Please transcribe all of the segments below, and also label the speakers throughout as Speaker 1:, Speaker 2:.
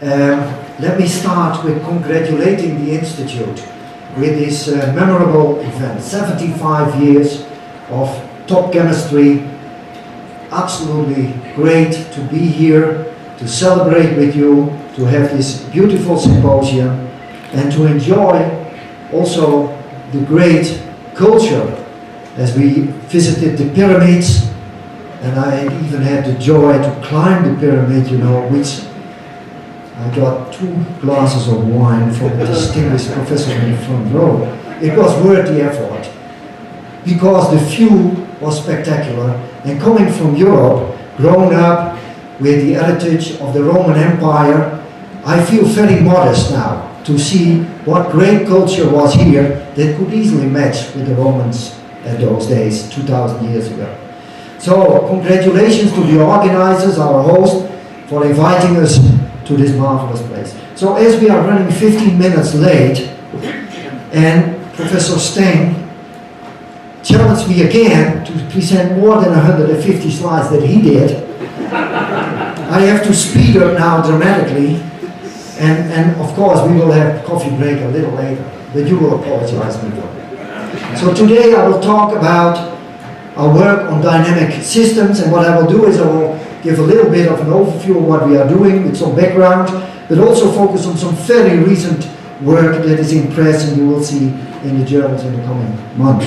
Speaker 1: Let me start with congratulating the Institute with this memorable event. 75 years of top chemistry. Absolutely great to be here, to celebrate with you, to have this beautiful symposium, and to enjoy also the great culture as we visited the pyramids. And I even had the joy to climb the pyramid, which I got 2 glasses of wine from a distinguished professor in the front row. It was worth the effort because the view was spectacular. And coming from Europe, growing up with the heritage of the Roman Empire, I feel very modest now to see what great culture was here that could easily match with the Romans at those days, 2,000 years ago. So, congratulations to the organizers, our host, for inviting us to this marvelous place. So, as we are running 15 minutes late, and Professor Steng challenged me again to present more than 150 slides that he did, I have to speed up now dramatically, and of course we will have coffee break a little later, but you will apologize me for it. So today I will talk about our work on dynamic systems, and what I will do is I will give a little bit of an overview of what we are doing with some background, but also focus on some very recent work that is in press and you will see in the journals in the coming months.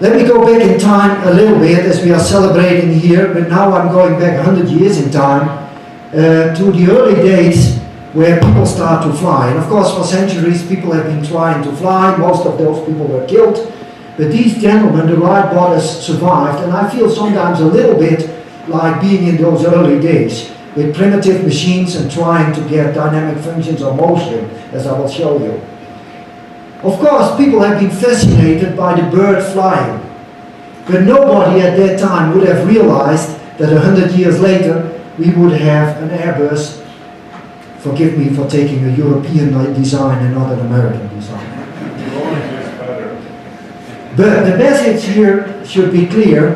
Speaker 1: Let me go back in time a little bit as we are celebrating here, but now I'm going back 100 years in time to the early days where people start to fly. And of course for centuries people have been trying to fly, most of those people were killed, but these gentlemen, the Wright brothers, survived, and I feel sometimes a little bit like being in those early days with primitive machines and trying to get dynamic functions of motion, as I will show you. Of course, people have been fascinated by the bird flying, but nobody at that time would have realized that 100 years later we would have an Airbus, forgive me for taking a European design and not an American design. But the message here should be clear.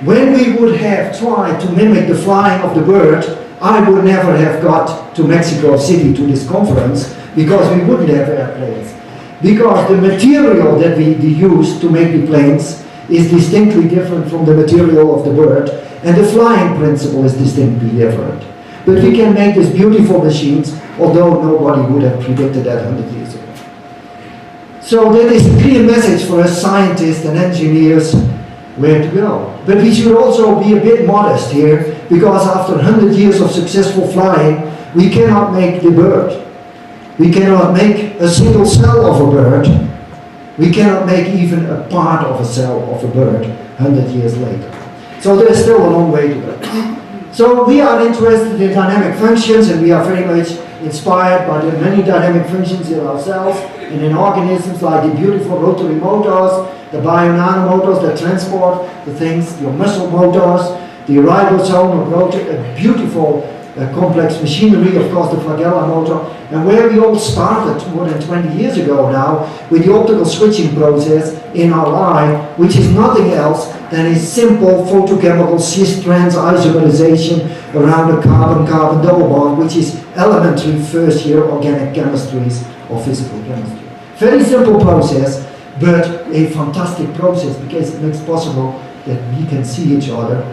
Speaker 1: When we would have tried to mimic the flying of the bird, I would never have got to Mexico City to this conference because we wouldn't have airplanes. Because the material that we use to make the planes is distinctly different from the material of the bird, and the flying principle is distinctly different. But we can make these beautiful machines, although nobody would have predicted that 100 years ago. So that is a clear message for us scientists and engineers where to go. But we should also be a bit modest here, because after 100 years of successful flying, we cannot make the bird. We cannot make a single cell of a bird. We cannot make even a part of a cell of a bird 100 years later. So there's still a long way to go. So we are interested in dynamic functions, and we are very much inspired by the many dynamic functions in ourselves and in organisms, like the beautiful rotary motors, the bio-nanomotors that transport the things, your muscle motors, the ribosome approach, a beautiful complex machinery, of course the flagella motor, and where we all started more than 20 years ago now with the optical switching process in our eye, which is nothing else than a simple photochemical cis-trans isomerization around a carbon-carbon double bond, which is elementary first-year organic chemistries or physical chemistry. Very simple process, but a fantastic process because it makes possible that we can see each other.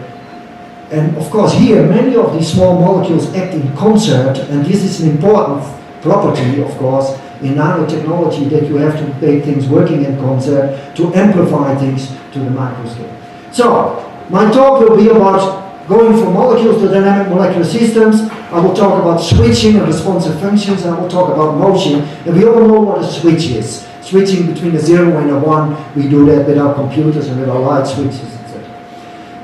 Speaker 1: And of course here many of these small molecules act in concert, and this is an important property, of course, in nanotechnology, that you have to make things working in concert to amplify things to the microscale. So my talk will be about going from molecules to dynamic molecular systems. I will talk about switching and responsive functions, and I will talk about motion. And we all know what a switch is. Switching between a 0 and a 1, we do that with our computers and with our light switches, etc.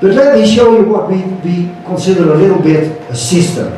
Speaker 1: But let me show you what we consider a little bit a system,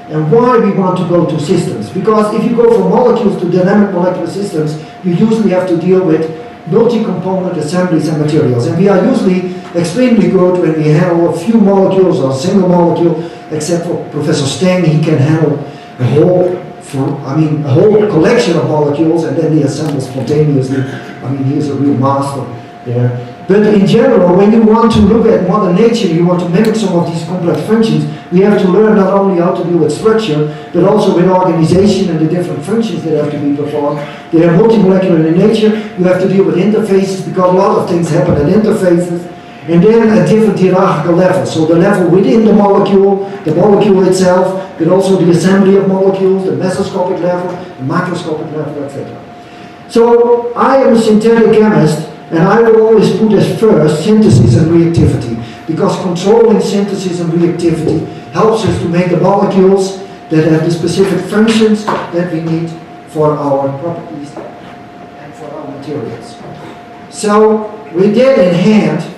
Speaker 1: and why we want to go to systems. Because if you go from molecules to dynamic molecular systems, you usually have to deal with multi-component assemblies and materials. And we are usually extremely good when we handle a few molecules or a single molecule, except for Professor Steng. He can handle a whole collection of molecules, and then he assembles spontaneously. I mean, he is a real master there. But in general, when you want to look at Mother Nature, you want to mimic some of these complex functions, we have to learn not only how to deal with structure, but also with organization and the different functions that have to be performed. They are multimolecular in nature. You have to deal with interfaces, because a lot of things happen at interfaces. And then at different hierarchical levels. So the level within the molecule itself, but also the assembly of molecules, the mesoscopic level, the macroscopic level, etc. So I am a synthetic chemist, and I will always put as first synthesis and reactivity, because controlling synthesis and reactivity helps us to make the molecules that have the specific functions that we need for our properties and for our materials. So with that in hand,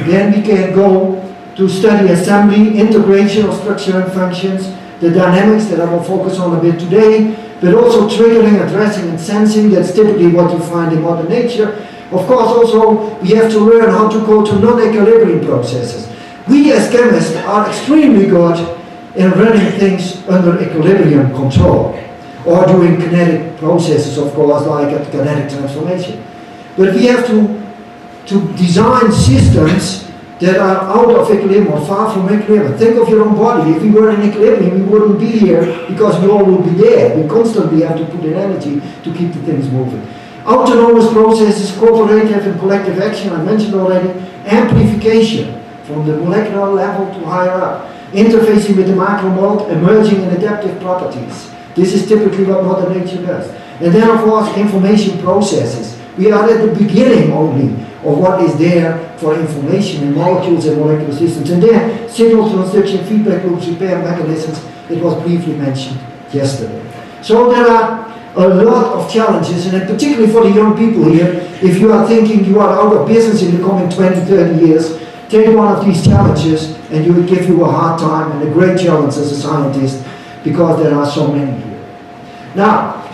Speaker 1: then we can go to study assembly, integration of structure and functions, the dynamics that I will focus on a bit today, but also triggering, addressing, and sensing. That's typically what you find in Mother Nature. Of course, also, we have to learn how to go to non-equilibrium processes. We as chemists are extremely good in running things under equilibrium control, or doing kinetic processes, of course, like a kinetic transformation. But we have to design systems that are out of equilibrium or far from equilibrium. Think of your own body. If we were in equilibrium, we wouldn't be here, because we all would be dead. We constantly have to put in energy to keep the things moving. Autonomous processes, cooperative and collective action, I mentioned already. Amplification, from the molecular level to higher up. Interfacing with the macromold, emerging and adaptive properties. This is typically what Mother Nature does. And then, of course, information processes. We are at the beginning only of what is there for information in molecules and molecular systems. And then, signal transduction, feedback loops, repair mechanisms. It was briefly mentioned yesterday. So there are a lot of challenges, and particularly for the young people here, if you are thinking you are out of business in the coming 20, 30 years, take one of these challenges and you will give you a hard time and a great challenge as a scientist, because there are so many here. Now,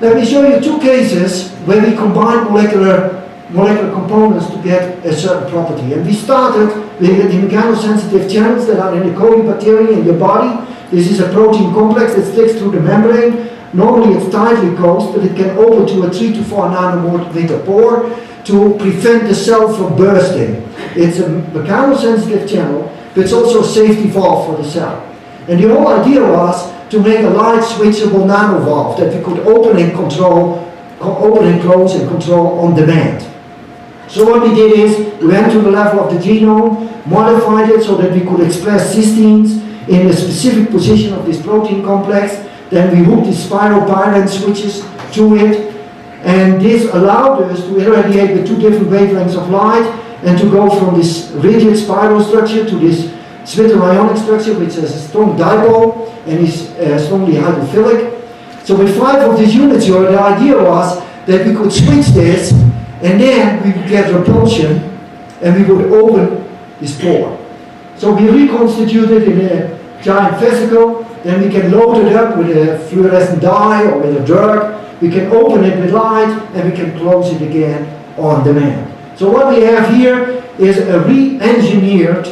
Speaker 1: let me show you two cases where we combine molecular components to get a certain property. And we started with the mechanosensitive channels that are in the colibacteria in your body. This is a protein complex that sticks through the membrane. Normally it's tightly closed, but it can open to a 3 to 4 nanometer pore to prevent the cell from bursting. It's a mechanosensitive channel, but it's also a safety valve for the cell. And the whole idea was to make a light switchable nanovalve that we could open and close and control on demand. So what we did is, we went to the level of the genome, modified it so that we could express cysteines in a specific position of this protein complex. Then we hooked these spiral-pyrene switches to it, and this allowed us to irradiate with 2 different wavelengths of light, and to go from this rigid spiral structure to this zwitterionic structure, which has a strong dipole and is strongly hydrophilic. So with 5 of these units here, the idea was that we could switch this, and then we would get repulsion, and we would open this pore. So we reconstituted in a giant vesicle. Then we can load it up with a fluorescent dye or with a drug. We can open it with light, and we can close it again on demand. So what we have here is a re-engineered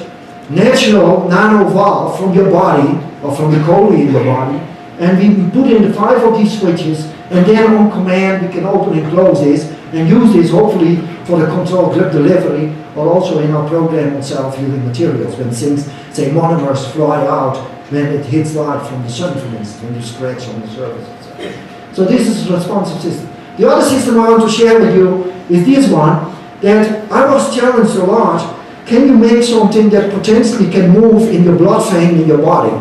Speaker 1: natural nanovalve from your body, or from the coli in your body, and we put in the 5 of these switches, and then on command we can open and close this, and use this hopefully for the controlled drug delivery, or also in our program on self-healing materials, when things, say monomers, fly out when it hits light from the sun, for instance, when you scratch on the surface. So this is a responsive system. The other system I want to share with you is this one, that I was challenged a lot. Can you make something that potentially can move in the blood vein in your body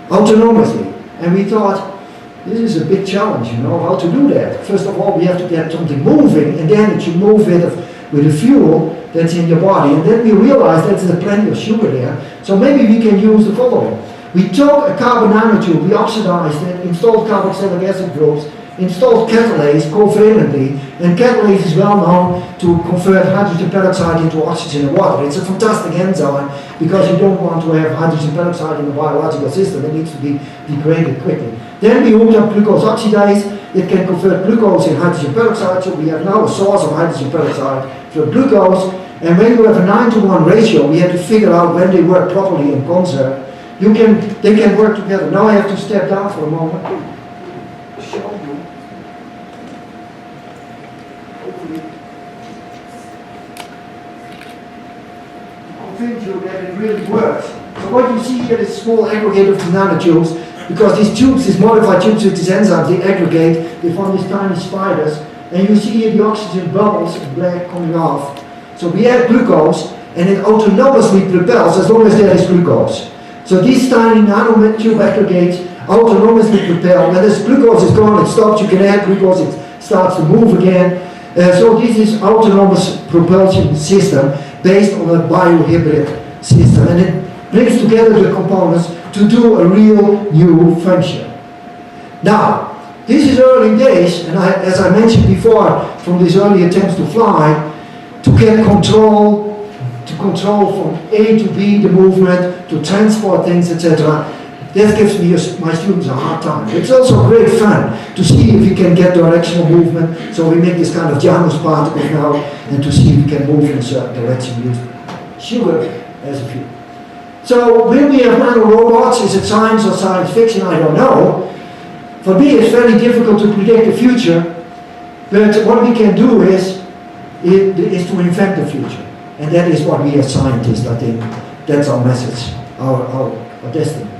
Speaker 1: autonomously? And we thought, this is a big challenge, how to do that. First of all, we have to get something moving, and then it should move with the fuel that's in your body. And then we realized that there's plenty of sugar there, so maybe we can use the following. We took a carbon nanotube, we oxidized it, installed carboxylic acid groups, installed catalase covalently, and catalase is well known to convert hydrogen peroxide into oxygen and water. It's a fantastic enzyme, because you don't want to have hydrogen peroxide in the biological system. It needs to be degraded quickly. Then we hooked up glucose oxidase. It can convert glucose in hydrogen peroxide, so we have now a source of hydrogen peroxide for glucose. And when you have a 9-to-1 ratio, we have to figure out when they work properly in concert. They can work together. Now I have to step down for a moment. Show you. Hopefully. really works. So what you see here is a small aggregate of the nanotubes, because these tubes, these modified tubes with these enzymes, they aggregate, they form these tiny spiders, and you see here the oxygen bubbles in black coming off. So we add glucose, and it autonomously propels as long as there is glucose. So these tiny nanotube aggregates autonomously propel. When this glucose is gone, it stops, you can add glucose, it starts to move again. So this is autonomous propulsion system based on a biohybrid system, and it brings together the components to do a real new function. Now, this is early days, and as I mentioned before, from these early attempts to fly, to get control from A to B the movement, to transport things, etc. That gives me my students a hard time. It's also great fun to see if we can get directional movement. So we make this kind of Janus particles now, and to see if we can move in a certain direction with sugar as a fuel. So will we have nanorobots? Is it science or science fiction? I don't know. For me, it's very difficult to predict the future. But what we can do is to invent the future. And that is what we as scientists, I think, that's our message, our destiny.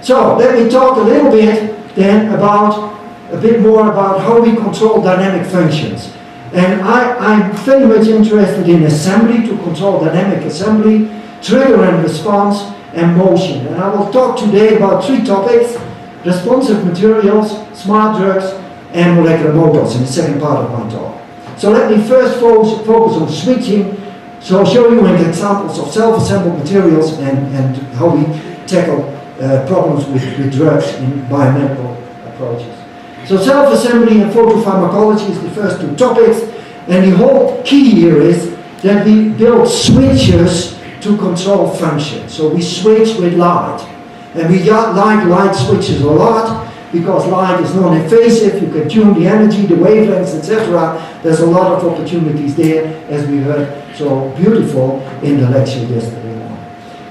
Speaker 1: So let me talk a little bit then a bit more about how we control dynamic functions. And I'm very much interested in assembly, to control dynamic assembly, trigger and response, and motion. And I will talk today about 3 topics: responsive materials, smart drugs, and molecular motors in the second part of my talk. So let me first focus on switching. So I'll show you examples of self-assembled materials and how we tackle problems with drugs in biomedical approaches. So self-assembly and photopharmacology is the first 2 topics, and the whole key here is that we build switches to control function. So we switch with light, and we like light switches a lot because light is non-invasive. You can tune the energy, the wavelengths, etc. There's a lot of opportunities there, as we heard so beautiful in the lecture yesterday morning.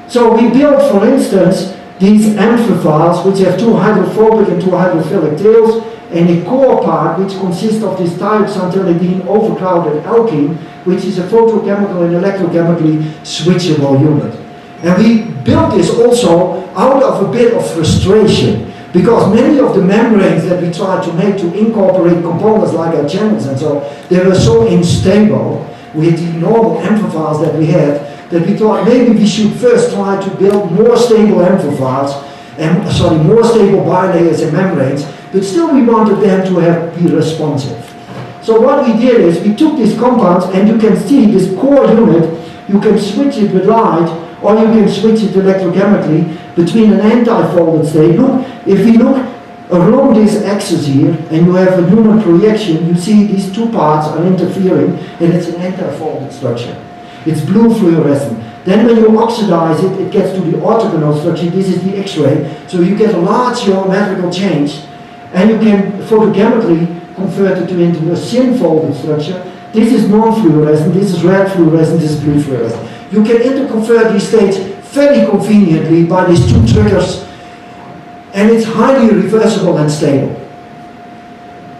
Speaker 1: So we built, for instance, these amphiphiles, which have 2 hydrophobic and 2 hydrophilic tails, and a core part which consists of this thioxanthylidene overcrowded alkene, which is a photochemical and electrochemically switchable unit. And we built this also out of a bit of frustration, because many of the membranes that we tried to make to incorporate components like our channels and so, they were so unstable with the normal amphiphiles that we had, that we thought maybe we should first try to build more stable amphiphiles, more stable bilayers and membranes, but still we wanted them to be responsive. So what we did is we took these compounds, and you can see this core unit, you can switch it with light, or you can switch it electrochemically between an anti-folded state. Look, if we look along this axis here, and you have a lunar projection, you see these 2 parts are interfering, and it's an anti-folded structure. It's blue fluorescent. Then when you oxidize it, it gets to the orthogonal structure. This is the X-ray. So you get a large geometrical change, and you can photochemically convert it into a thin-folded structure. This is non-fluorescent, this is red fluorescent, this is blue fluorescent. You can interconvert these states very conveniently by these 2 triggers, and it's highly reversible and stable.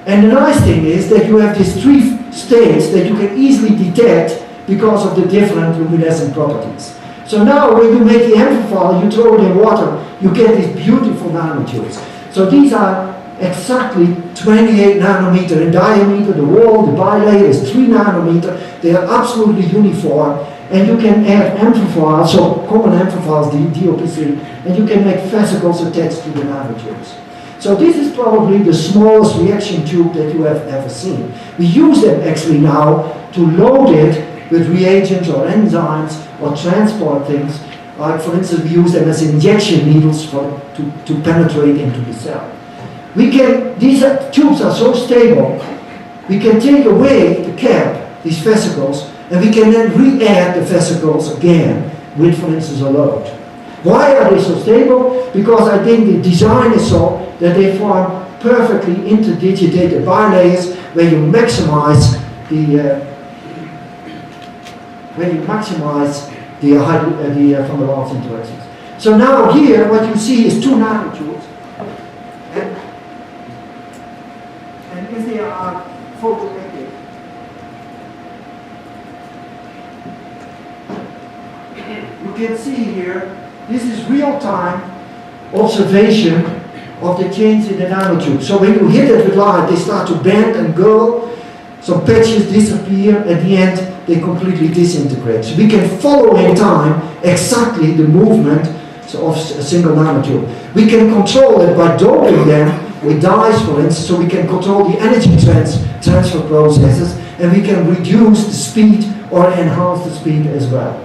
Speaker 1: And the nice thing is that you have these 3 states that you can easily detect because of the different luminescent properties. So now when you make the amplifier, you throw it in water, you get these beautiful nanotubes. So these are exactly 28 nanometer in diameter. The wall, the bilayer is 3 nanometer. They are absolutely uniform, and you can add amplifiers, so common amplifiers, the DOPC, and you can make vesicles attached to the nanotubes. So this is probably the smallest reaction tube that you have ever seen. We use them actually now to load it with reagents or enzymes or transport things. Like for instance, we use them as injection needles to penetrate into the cell. These tubes are so stable, we can take away the cap, these vesicles, and we can then re-add the vesicles again with, for instance, a load. Why are they so stable? Because I think the design is so that they form perfectly interdigitated bilayers where you maximize the van der Waals interactions. So now here, what you see is 2 nanotubes, and if they are photoactive, you can see here, this is real-time observation of the change in the nanotube. So when you hit it with light, they start to bend and curl. Some patches disappear. At the end, they completely disintegrate. So we can follow in time exactly the movement of a single nanotube. We can control it by doping them with dyes, for instance, so we can control the energy transfer processes, and we can reduce the speed or enhance the speed as well.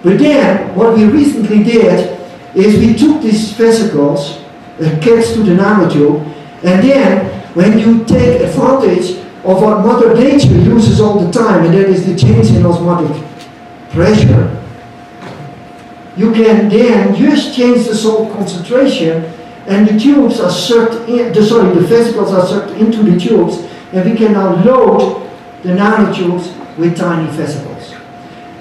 Speaker 1: But then, what we recently did is we took these vesicles, gets to the nanotube, and then when you take advantage of what Mother Nature uses all the time, and that is the change in osmotic pressure, you can then just change the salt concentration, and the tubes are sucked in, the vesicles are sucked into the tubes, and we can now load the nanotubes with tiny vesicles.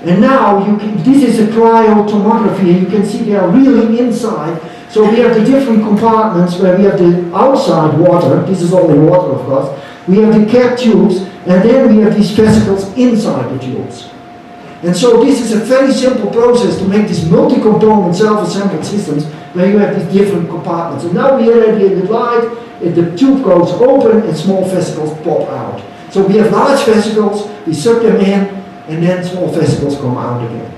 Speaker 1: And now, this is a cryotomography, and you can see they are really inside. So we have the different compartments where we have the outside water, this is all in water of course, we have the cap tubes, and then we have these vesicles inside the tubes. And so this is a very simple process to make these multi-component self-assembled systems where you have these different compartments. And now we irradiate with light, the tube goes open and small vesicles pop out. So we have large vesicles, we suck them in, and then small vesicles come out again.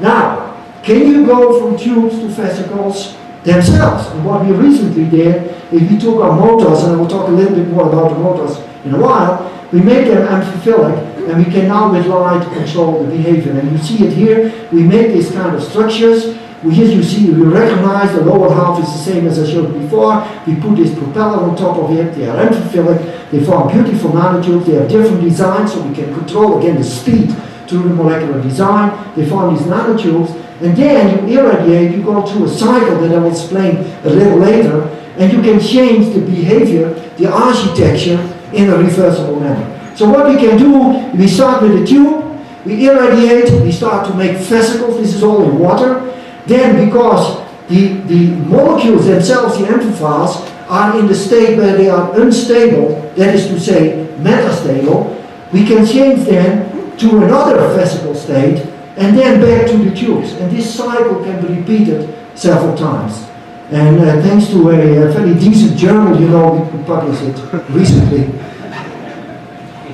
Speaker 1: Now, can you go from tubes to vesicles themselves? And what we recently did is we took our motors, and I will talk a little bit more about the motors in a while, we made them amphiphilic, and we can now with light control the behavior. And you see it here, we make these kind of structures. Here you see, we recognize the lower half is the same as I showed before. We put this propeller on top of it, they are amphiphilic, they form beautiful nanotubes, they have different designs, so we can control again the speed through the molecular design. They form these nanotubes, and then you irradiate, you go through a cycle that I will explain a little later, and you can change the behavior, the architecture, in a reversible manner. So what we can do, we start with a tube, we irradiate, we start to make vesicles, this is all in water. Then because the molecules themselves, the amphiphiles, are in the state where they are unstable, that is to say metastable, we can change them to another vesicle state and then back to the tubes. And this cycle can be repeated several times. And thanks to a very decent journal, you know, we published it recently.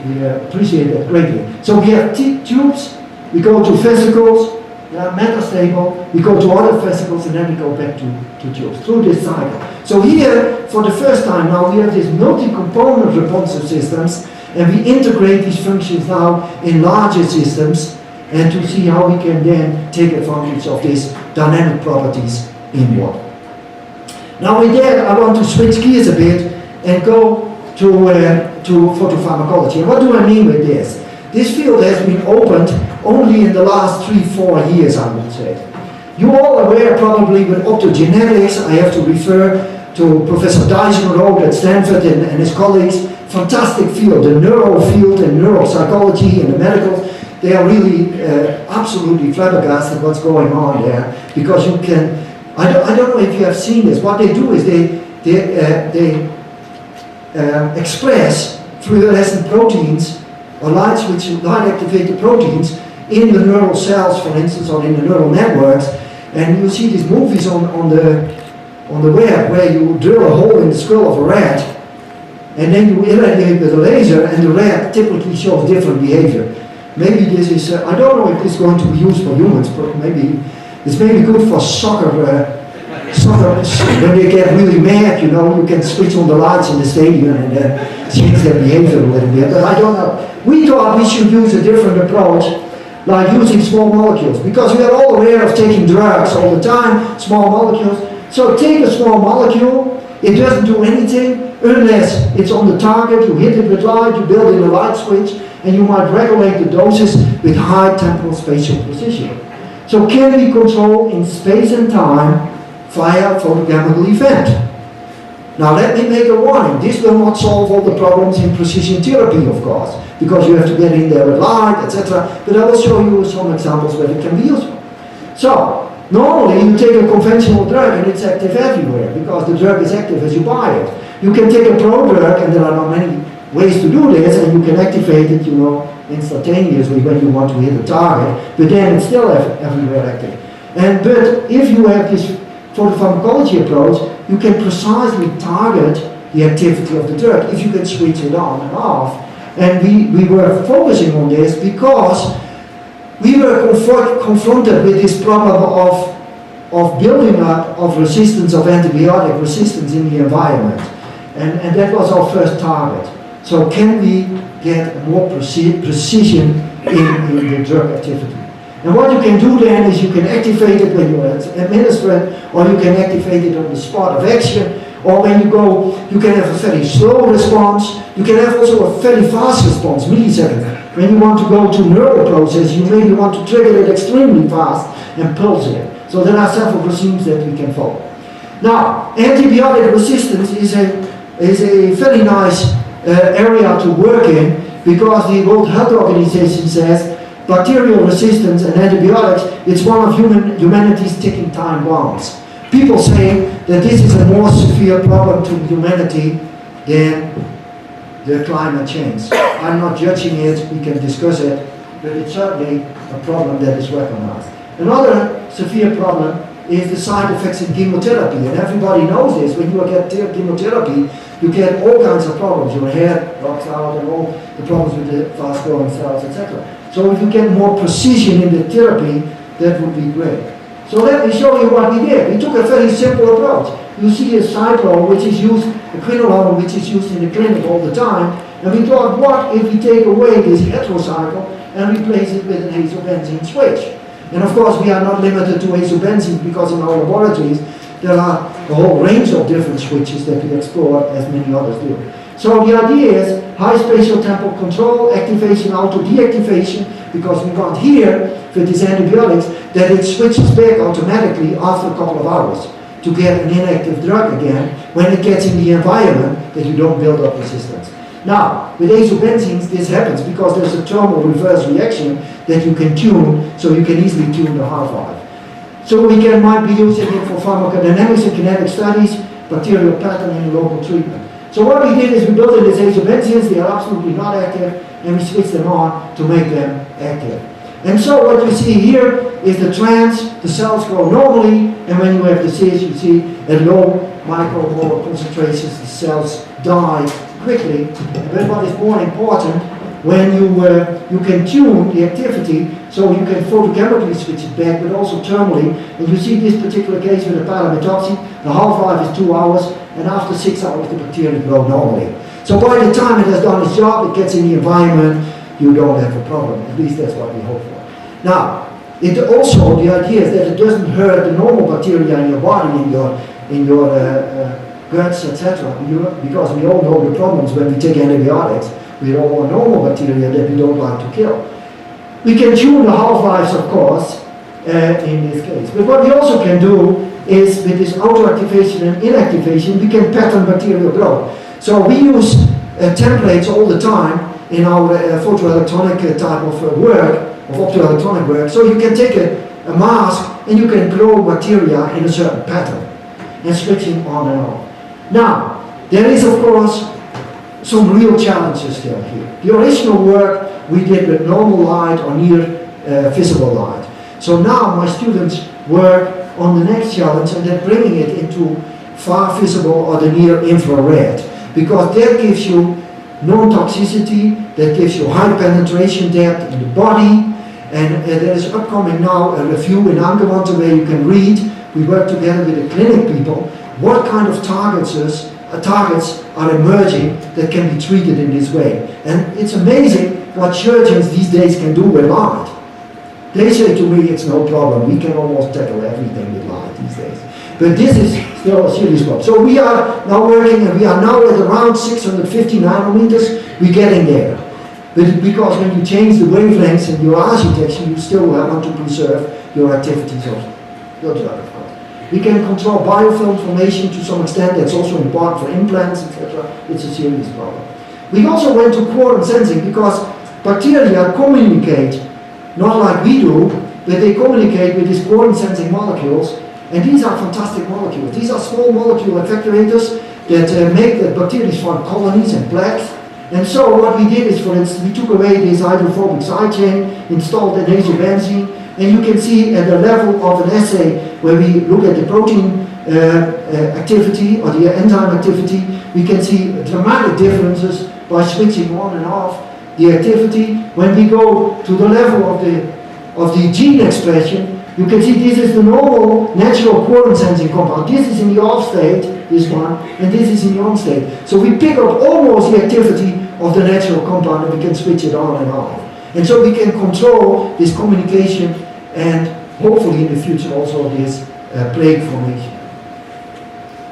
Speaker 1: We appreciate that greatly. So we have tubes, we go to vesicles, they are metastable, we go to other vesicles, and then we go back to tubes through this cycle. So here, for the first time now, we have these multi-component responsive systems, and we integrate these functions now in larger systems, and to see how we can then take advantage of these dynamic properties in water. Now with that, I want to switch gears a bit and go to photopharmacology. And what do I mean with this? This field has been opened only in the last 3-4 years, I would say. You're all aware probably with optogenetics, I have to refer to Professor Dijsselbroek at Stanford and his colleagues. Fantastic field, the neuro field and neuropsychology and the medical, they are really absolutely flabbergasted what's going on there, because you can, I don't know if you have seen this, what they do is they express fluorescent proteins or light activated proteins in the neural cells, for instance, or in the neural networks. And you see these movies on the web where you drill a hole in the skull of a rat, and then you irradiate with a laser, and the rat typically shows different behavior. Maybe this is, I don't know if this is going to be used for humans, but maybe it's maybe good for soccer, when they get really mad, you know, you can switch on the lights in the stadium and change their behavior a little bit. But I don't know. We thought we should use a different approach, like using small molecules, because we are all aware of taking drugs all the time, small molecules. So take a small molecule, it doesn't do anything unless it's on the target, you hit it with light, you build in a light switch, and you might regulate the doses with high temporal spatial precision. So can we control in space and time via photochemical event? Now let me make a warning, this will not solve all the problems in precision therapy, of course, because you have to get in there with light, etc. But I will show you some examples where it can be useful. So, normally you take a conventional drug and it's active everywhere, because the drug is active as you buy it. You can take a prodrug, and there are not many ways to do this, and you can activate it, you know, instantaneously when you want to hit a target, but then it's still everywhere active. But if you have this photopharmacology approach, you can precisely target the activity of the drug if you can switch it on and off. And we were focusing on this because we were confronted with this problem of building up of resistance, of antibiotic resistance in the environment. And that was our first target. So can we get more precision in the drug activity? And what you can do then is you can activate it when you administer it, or you can activate it on the spot of action, or when you go, you can have a very slow response, you can have also a very fast response, millisecond. When you want to go to neural process, you maybe want to trigger it extremely fast and pulse it. So there are several regimes that we can follow. Now, antibiotic resistance is a very nice area to work in, because the World Health Organization says bacterial resistance and antibiotics, it's one of humanity's ticking time bombs. People say that this is a more severe problem to humanity than the climate change. I'm not judging it, we can discuss it, but it's certainly a problem that is recognized. Another severe problem is the side effects in chemotherapy, and everybody knows this. When you get chemotherapy, you get all kinds of problems. Your hair drops out and all the problems with the fast-growing cells, etc. So if you get more precision in the therapy, that would be great. So let me show you what we did. We took a very simple approach. You see a cyclo, which is used, a quinolone, which is used in the clinic all the time, and we thought, what if we take away this heterocycle and replace it with an azobenzene switch? And of course, we are not limited to azobenzene, because in our laboratories there are a whole range of different switches that we explore, as many others do. So the idea is high spatial temporal control, activation, auto-deactivation, because we want here, with these antibiotics, that it switches back automatically after a couple of hours to get an inactive drug again when it gets in the environment, that you don't build up resistance. Now, with azobenzenes, this happens because there's a thermal reverse reaction that you can tune, so you can easily tune the half-life. So we might be using it for pharmacodynamics and kinetic studies, bacterial patterning and local treatment. So what we did is we built in these azobenzenes, they are absolutely not active, and we switched them on to make them active. And so what you see here is the trans, the cells grow normally, and when you have the cis, you see at low micromolar concentrations, the cells die quickly. But what is more important, when you can tune the activity, so you can photochemically switch it back, but also thermally. And you see this particular case with the parametoxin, the half-life is 2 hours, and after 6 hours the bacteria grow normally. So by the time it has done its job, it gets in the environment, you don't have a problem. At least that's what we hope for. Now, it also, the idea is that it doesn't hurt the normal bacteria in your body, in your guts, etc. Because we all know the problems when we take antibiotics with all normal bacteria that we don't like to kill. We can tune the half-lives, of course, in this case. But what we also can do is, with this auto-activation and inactivation, we can pattern bacterial growth. So we use templates all the time in our photoelectronic type of work, of optoelectronic work. So you can take a mask and you can grow bacteria in a certain pattern and switching on and off. Now, there is of course some real challenges still here. The original work we did with normal light or near visible light. So now my students work on the next challenge, and they're bringing it into far visible or the near infrared, because that gives you non-toxicity, that gives you high penetration depth in the body. And there is upcoming now a review in Angewandte where you can read, we work together with the clinic people, what kind of targets are emerging that can be treated in this way. And it's amazing what surgeons these days can do with light. They say to me, it's no problem, we can almost tackle everything with light these days. But this is still a serious problem. So we are now working, and we are now at around 650 nanometers, we're getting there. But because when you change the wavelengths in your architecture, you still want to preserve your activities of your drug, of course. We can control biofilm formation to some extent, that's also important for implants, etc. It's a serious problem. We also went to quantum sensing because bacteria communicate, not like we do, but they communicate with these quantum sensing molecules, and these are fantastic molecules. These are small molecule effectorators that make the bacteria form colonies and plaques, And so what we did is, for instance, we took away this hydrophobic side chain, installed the nasobenzene, and you can see at the level of an assay where we look at the protein activity or the enzyme activity, we can see dramatic differences by switching on and off the activity. When we go to the level of the gene expression, you can see this is the normal natural quorum sensing compound. This is in the off state, this one, and this is in the on state. So we pick up almost the activity of the natural compound and we can switch it on and off. And so we can control this communication and hopefully in the future also this plaque formation.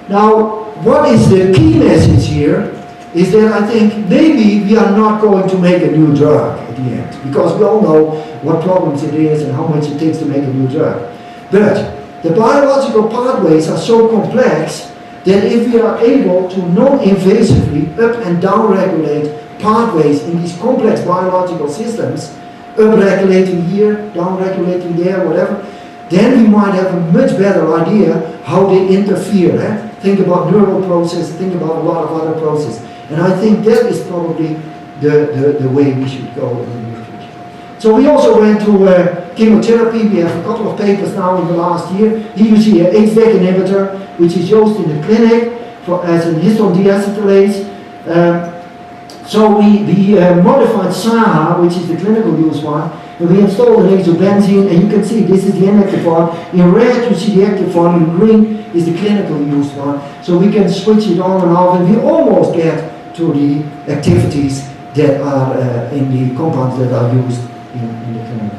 Speaker 1: Now, what is the key message here is that I think maybe we are not going to make a new drug at the end, because we all know what problems it is and how much it takes to make a new drug. But the biological pathways are so complex that if we are able to non-invasively up and down-regulate pathways in these complex biological systems, up-regulating here, down-regulating there, whatever, then we might have a much better idea how they interfere. Think about neural processes, think about a lot of other processes. And I think that is probably the way we should go in the near future. So we also went to chemotherapy. We have a couple of papers now in the last year. Here you see an HDAC inhibitor, which is used in the clinic as an histone deacetylase. So we modified SAHA, which is the clinical use one, and we installed the nasobenzene, and you can see this is the inactive one. In red you see the active one, in green is the clinical use one. So we can switch it on and off, and we almost get to the activities that are in the compounds that are used in the clinic.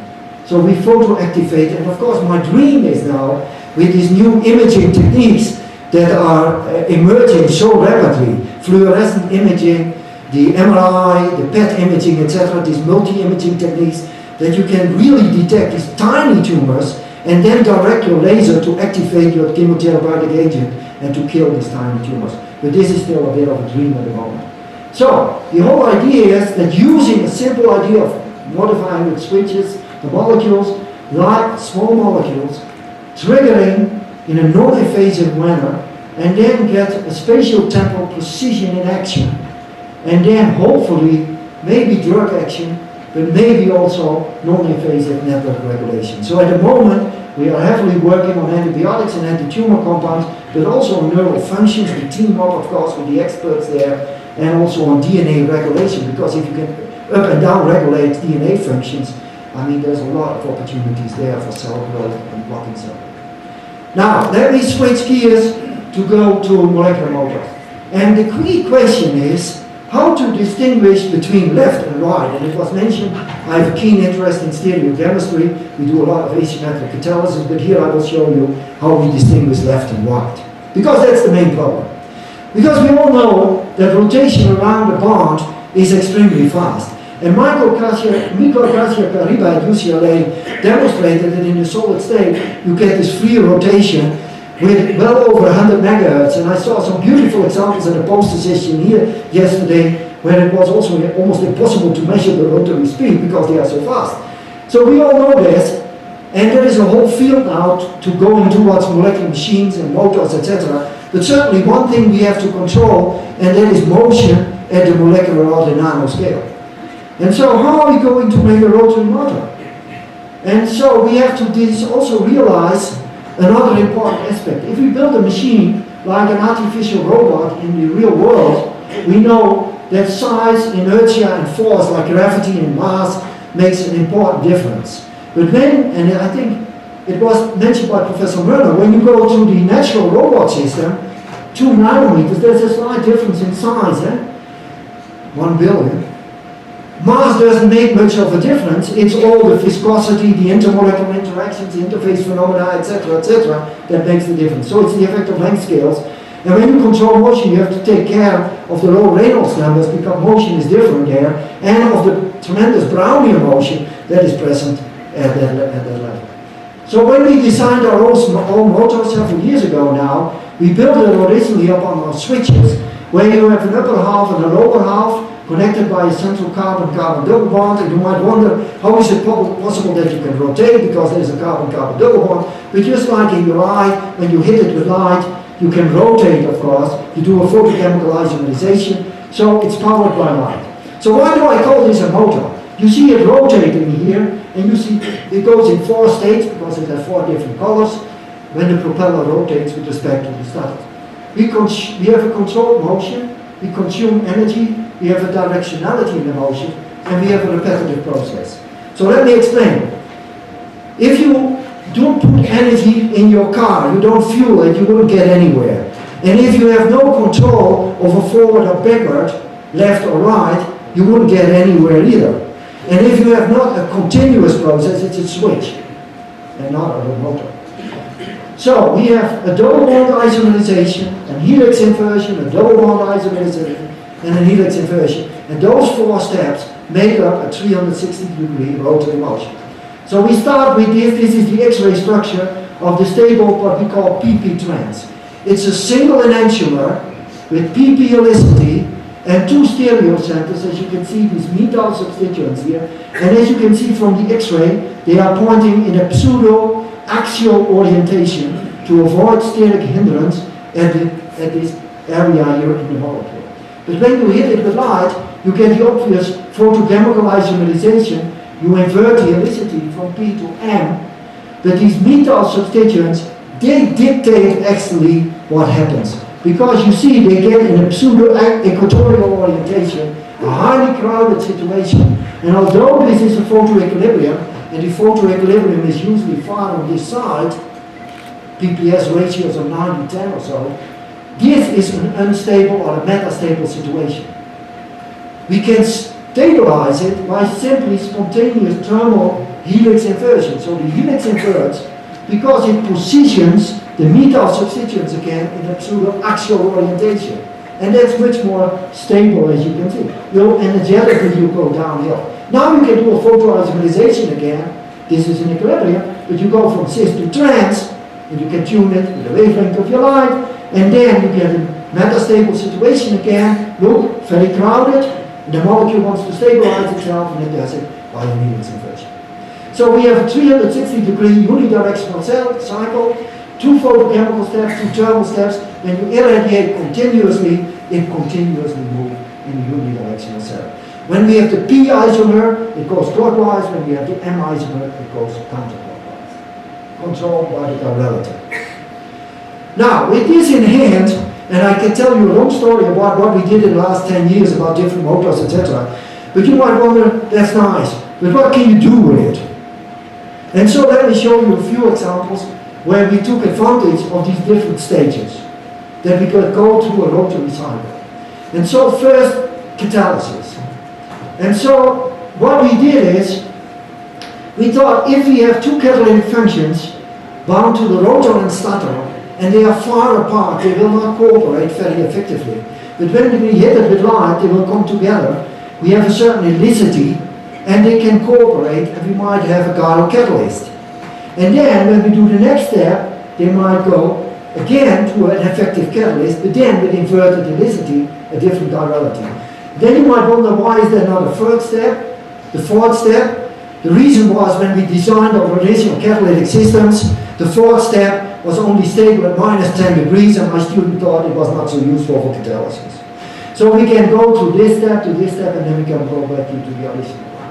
Speaker 1: So we photoactivate, and of course my dream is now, with these new imaging techniques that are emerging so rapidly, fluorescent imaging, the MRI, the PET imaging, etc., these multi-imaging techniques, that you can really detect these tiny tumors and then direct your laser to activate your chemotherapeutic agent and to kill these tiny tumors. But this is still a bit of a dream at the moment. So, the whole idea is that using a simple idea of modifying with switches, the molecules, like small molecules, triggering in a non-invasive manner, and then get a spatial temporal precision in action. And then hopefully, maybe drug action, but maybe also non-invasive network regulation. So at the moment, we are heavily working on antibiotics and anti-tumor compounds, but also on neural functions. We team up, of course, with the experts there, and also on DNA regulation, because if you can up and down regulate DNA functions, I mean, there's a lot of opportunities there for cell growth and blocking cell growth. Now, let me switch gears to go to molecular motors. And the key question is, how to distinguish between left and right. And it was mentioned, I have a keen interest in stereochemistry. We do a lot of asymmetric catalysis, but here I will show you how we distinguish left and right. Because that's the main problem. Because we all know that rotation around a bond is extremely fast. And Michael Garcia-Carriba at UCLA demonstrated that in the solid state, you get this free rotation with well over 100 megahertz, and I saw some beautiful examples at a poster session here yesterday where it was also almost impossible to measure the rotary speed because they are so fast. So we all know this, and there is a whole field now to going towards molecular machines and motors, etc. But certainly one thing we have to control, and that is motion at the molecular or the nano scale. And so how are we going to make a rotary motor? And so we have to also realize another important aspect. If we build a machine like an artificial robot in the real world, we know that size, inertia, and force, like gravity and mass, makes an important difference. But when, and I think it was mentioned by Professor Murner, when you go to the natural robot system, 2 nanometers, there's a slight difference in size, 1 billion. Mass doesn't make much of a difference. It's all the viscosity, the intermolecular interactions, the interface phenomena, etc., that makes the difference. So it's the effect of length scales. And when you control motion, you have to take care of the low Reynolds numbers because motion is different there, and of the tremendous Brownian motion that is present at that level. So when we designed our own motor several years ago now, we built it originally up on our switches, where you have an upper half and a lower half, connected by a central carbon-carbon double bond, and you might wonder how is it possible that you can rotate because there's a carbon-carbon double bond. But just like in your eye, when you hit it with light, you can rotate, of course. You do a photochemical isomerization, so it's powered by light. So why do I call this a motor? You see it rotating here, and you see it goes in 4 states because it has 4 different colors when the propeller rotates with respect to the starter. We have a controlled motion, we consume energy, we have a directionality in the motion, and we have a repetitive process. So let me explain. If you don't put energy in your car, you don't fuel it, you won't get anywhere. And if you have no control over forward or backward, left or right, you wouldn't get anywhere either. And if you have not a continuous process, it's a switch, and not a motor. So we have a double bond isomerization, a helix inversion, a double bond isomerization, and a helix inversion. And those 4 steps make up a 360-degree rotary motion. So we start with this is the X-ray structure of the stable, what we call PP trans. It's a single enantiomer with PP helicity and 2 stereo centers. As you can see, these methyl substituents here. And as you can see from the X-ray, they are pointing in a pseudo-axial orientation to avoid steric hindrance at this area here in the molecule. But when you hit it with light, you get the obvious photochemical isomerization. You invert the helicity from P to M, but these methyl substituents, they dictate actually what happens. Because you see, they get in a pseudo-equatorial orientation, a highly crowded situation, and although this is a photoequilibrium, and the photoequilibrium is usually far on this side, PPS ratios of 90-10 or so, this is an unstable or a metastable situation. We can stabilize it by simply spontaneous thermal helix inversion. So the helix inverts because it positions the methyl substituents again in a pseudo-axial orientation. And that's much more stable, as you can see. Energetically you go downhill. Now you can do a photoisomerization again. This is an equilibrium, but you go from cis to trans, and you can tune it with the wavelength of your light, and then you get a metastable situation again. Look, very crowded. The molecule wants to stabilize itself, and it does it by a helix inversion. So we have a 360-degree unidirectional cycle, 2 photochemical steps, 2 thermal steps. When you irradiate continuously, it continuously moves in a unidirectional cell. When we have the P isomer, it goes clockwise. When we have the M isomer, it goes counterclockwise. Controlled by the relative. Now, with this in hand, and I can tell you a long story about what we did in the last 10 years about different motors, etc. But you might wonder, that's nice, but what can you do with it? And so let me show you a few examples where we took advantage of these different stages that we could go through a rotary cycle. And so first, catalysis. And so what we did is, we thought if we have 2 catalytic functions bound to the rotor and stator, and they are far apart, they will not cooperate very effectively. But when we hit it with light, they will come together. We have a certain helicity, and they can cooperate, and we might have a gyrocatalyst. And then, when we do the next step, they might go again to an effective catalyst, but then with inverted helicity, a different chirality. Then you might wonder, why is there not a 3rd step, the 4th step? The reason was when we designed our original catalytic systems, the 4th step was only stable at -10 degrees, and my student thought it was not so useful for catalysis. So we can go to this step, and then we can go back into the original one.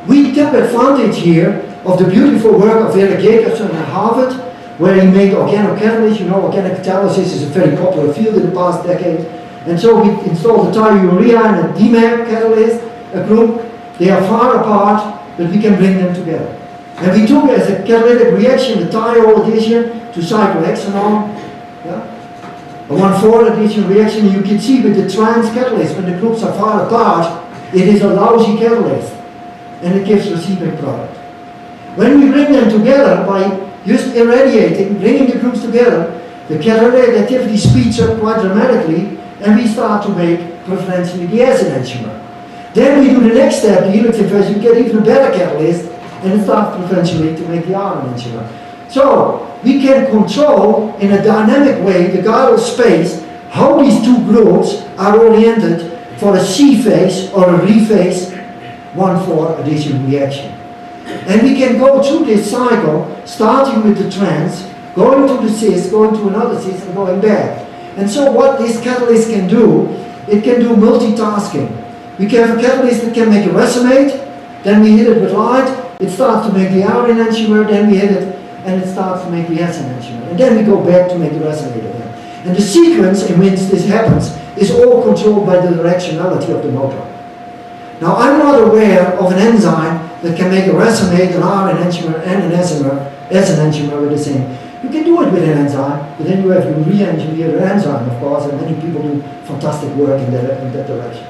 Speaker 1: We took advantage here of the beautiful work of Eric Jacobson at Harvard, where he made organocatalysis. You know, organic catalysis is a very popular field in the past decade. And so we installed a thiourea and a DMAP catalyst, a group. They are far apart, but we can bring them together. And we took as a catalytic reaction the thiol addition to cyclohexanol, a 1,4 addition reaction. You can see with the trans catalyst, when the groups are far apart, it is a lousy catalyst, and it gives receiving product. When we bring them together by just irradiating, bringing the groups together, the catalytic activity speeds up quite dramatically, and we start to make preferentially the S enantiomer. Then we do the next step, the helix inversion, get even a better catalyst, and it starts preferentially to make the R enantiomer. So we can control in a dynamic way the chiral space, how these 2 groups are oriented for a C phase or a rephase 1,4 addition reaction. And we can go through this cycle, starting with the trans, going to the cis, going to another cis, and going back. And so what this catalyst can do, it can do multitasking. We can have a catalyst that can make a racemate, then we hit it with light, it starts to make the R enantiomer, then we hit it, and it starts to make the S enantiomer. And then we go back to make the racemate again. And the sequence in which this happens is all controlled by the directionality of the motor. Now, I'm not aware of an enzyme that can make a racemate, an R enantiomer, and an S enantiomer with the same. You can do it with an enzyme, but then you have to re-engineer the enzyme, of course, and many people do fantastic work in that direction.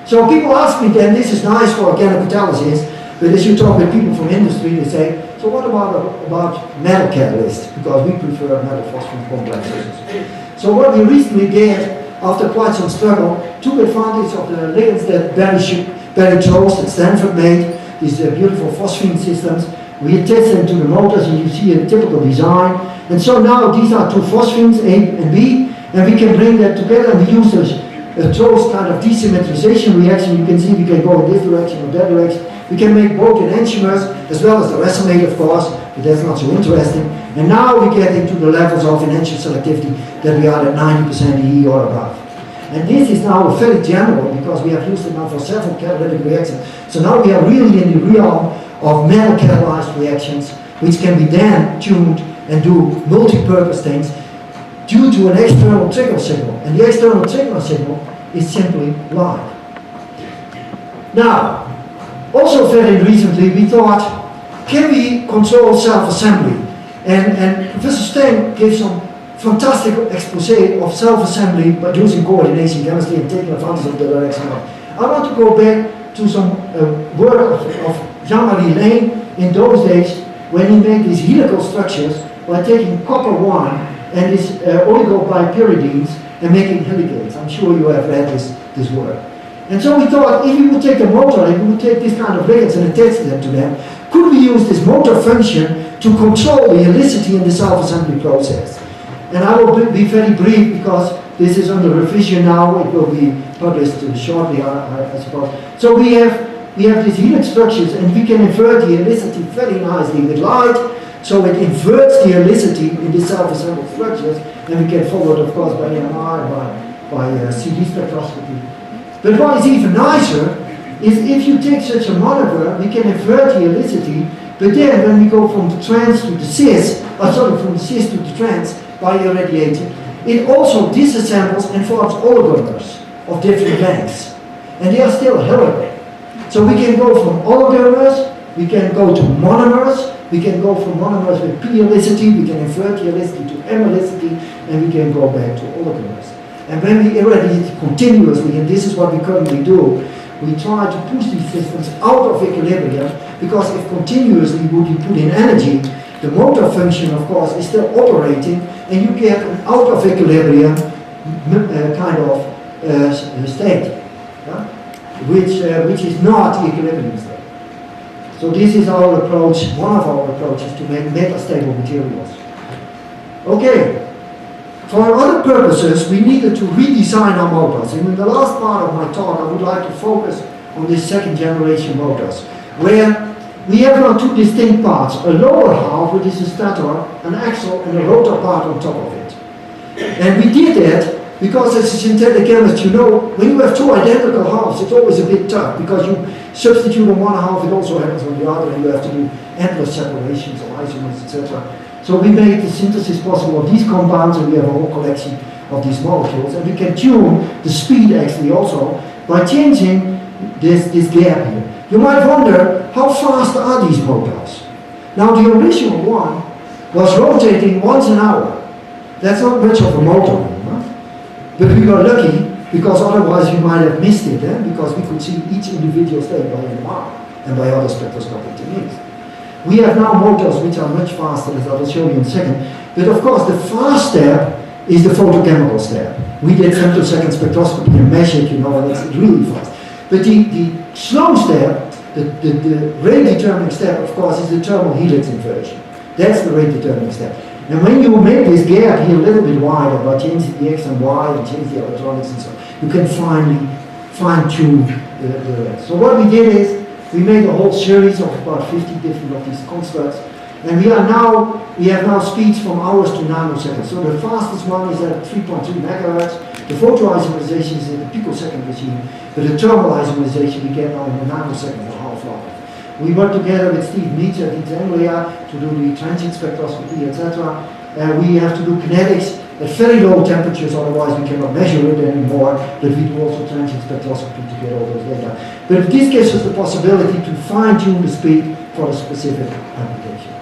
Speaker 1: So people ask me then, this is nice for organocatalysis, but as you talk with people from industry, they say, so what about metal catalysts? Because we prefer metal phosphorus complexes. So what we recently did, after quite some struggle, took advantage of the ligands that Barry Trost at Stanford made, these beautiful phosphine systems. We attach them to the motors, and you see a typical design. And so now these are two phosphines, A and B, and we can bring that together, and we use a Trost kind of desymmetrization reaction. You can see we can go in this direction or that direction. We can make both enantiomers as well as the racemate, of course, but that's not so interesting. And now we get into the levels of enantiomer selectivity that we are at 90% E or above. And this is now very general because we have used it now for several catalytic reactions. So now we are really in the realm of metal catalyzed reactions, which can be then tuned and do multi-purpose things due to an external trigger signal. And the external trigger signal is simply light. Now, also very recently we thought, can we control self-assembly? And Professor Steng gave some fantastic expose of self-assembly by using coordination chemistry and taking advantage of the direction of. I want to go back to some work of Jean-Marie Lane in those days when he made these helical structures by taking copper 1 and these oligopyridines and making helicates. I'm sure you have read this work. And so we thought, if we would take a motor and we would take these kind of ligands and attach them to them, could we use this motor function to control the helicity in the self-assembly process? And I will be very brief because this is under revision now. It will be published shortly, I suppose. So we have these helix structures, and we can invert the helicity very nicely with light. So it inverts the helicity in the self-assembled structures, and we can follow it, of course, by NMR, by CD spectroscopy. But what is even nicer is if you take such a monitor, we can invert the helicity, but then when we go from the trans to the cis, from the cis to the trans by irradiating, it also disassembles and forms oligomers of different lengths. And they are still helical. So we can go from oligomers, we can go to monomers, we can go from monomers with P helicity, we can invert the helicity to M helicity, and we can go back to oligomers. And when we irradiate continuously, and this is what we currently do, we try to push these systems out of equilibrium, because if continuously would you put in energy, the motor function, of course, is still operating, and you get an out of equilibrium kind of state, yeah? which is not the equilibrium state. So this is our approach, one of our approaches to make metastable materials. Okay. For other purposes, we needed to redesign our motors. And in the last part of my talk, I would like to focus on this second generation motors, where we have now two distinct parts, a lower half, which is a stator, an axle, and a rotor part on top of it. And we did that because as a synthetic chemist, you know, when you have two identical halves, it's always a bit tough, because you substitute on one half, it also happens on the other, and you have to do endless separations of isomers, etc. So we made the synthesis possible of these compounds, and we have a whole collection of these molecules, and we can tune the speed actually also by changing this gap here. You might wonder, how fast are these motors? Now the original one was rotating once an hour. That's not much of a motor, huh? But we were lucky, because otherwise we might have missed it, because we could see each individual state by NMR and by other spectroscopic techniques. We have now motors which are much faster, as I will show you in a second. But of course, the fast step is the photochemical step. We did femtosecond spectroscopy and measured, you know, and it's really fast. But the slow step, the rate determining step, of course, is the thermal helix inversion. That's the rate determining step. And when you make this gap here a little bit wider by changing the X and Y and change the electronics and so on, you can finally fine-tune the rest. So what we did is, we made a whole series of about 50 different of these constructs, and we have now speeds from hours to nanoseconds. So the fastest one is at 3.2 megahertz, The photoisomerization is in the picosecond regime, but the thermal isomerization we get now in the nanosecond or half-life. We work together with Steve Nietzsche at Anglia to do the transient spectroscopy, etc. We have to do kinetics at very low temperatures, otherwise we cannot measure it anymore, but we do also transient spectroscopy to get all those data. But this gives us the possibility to fine-tune the speed for a specific application.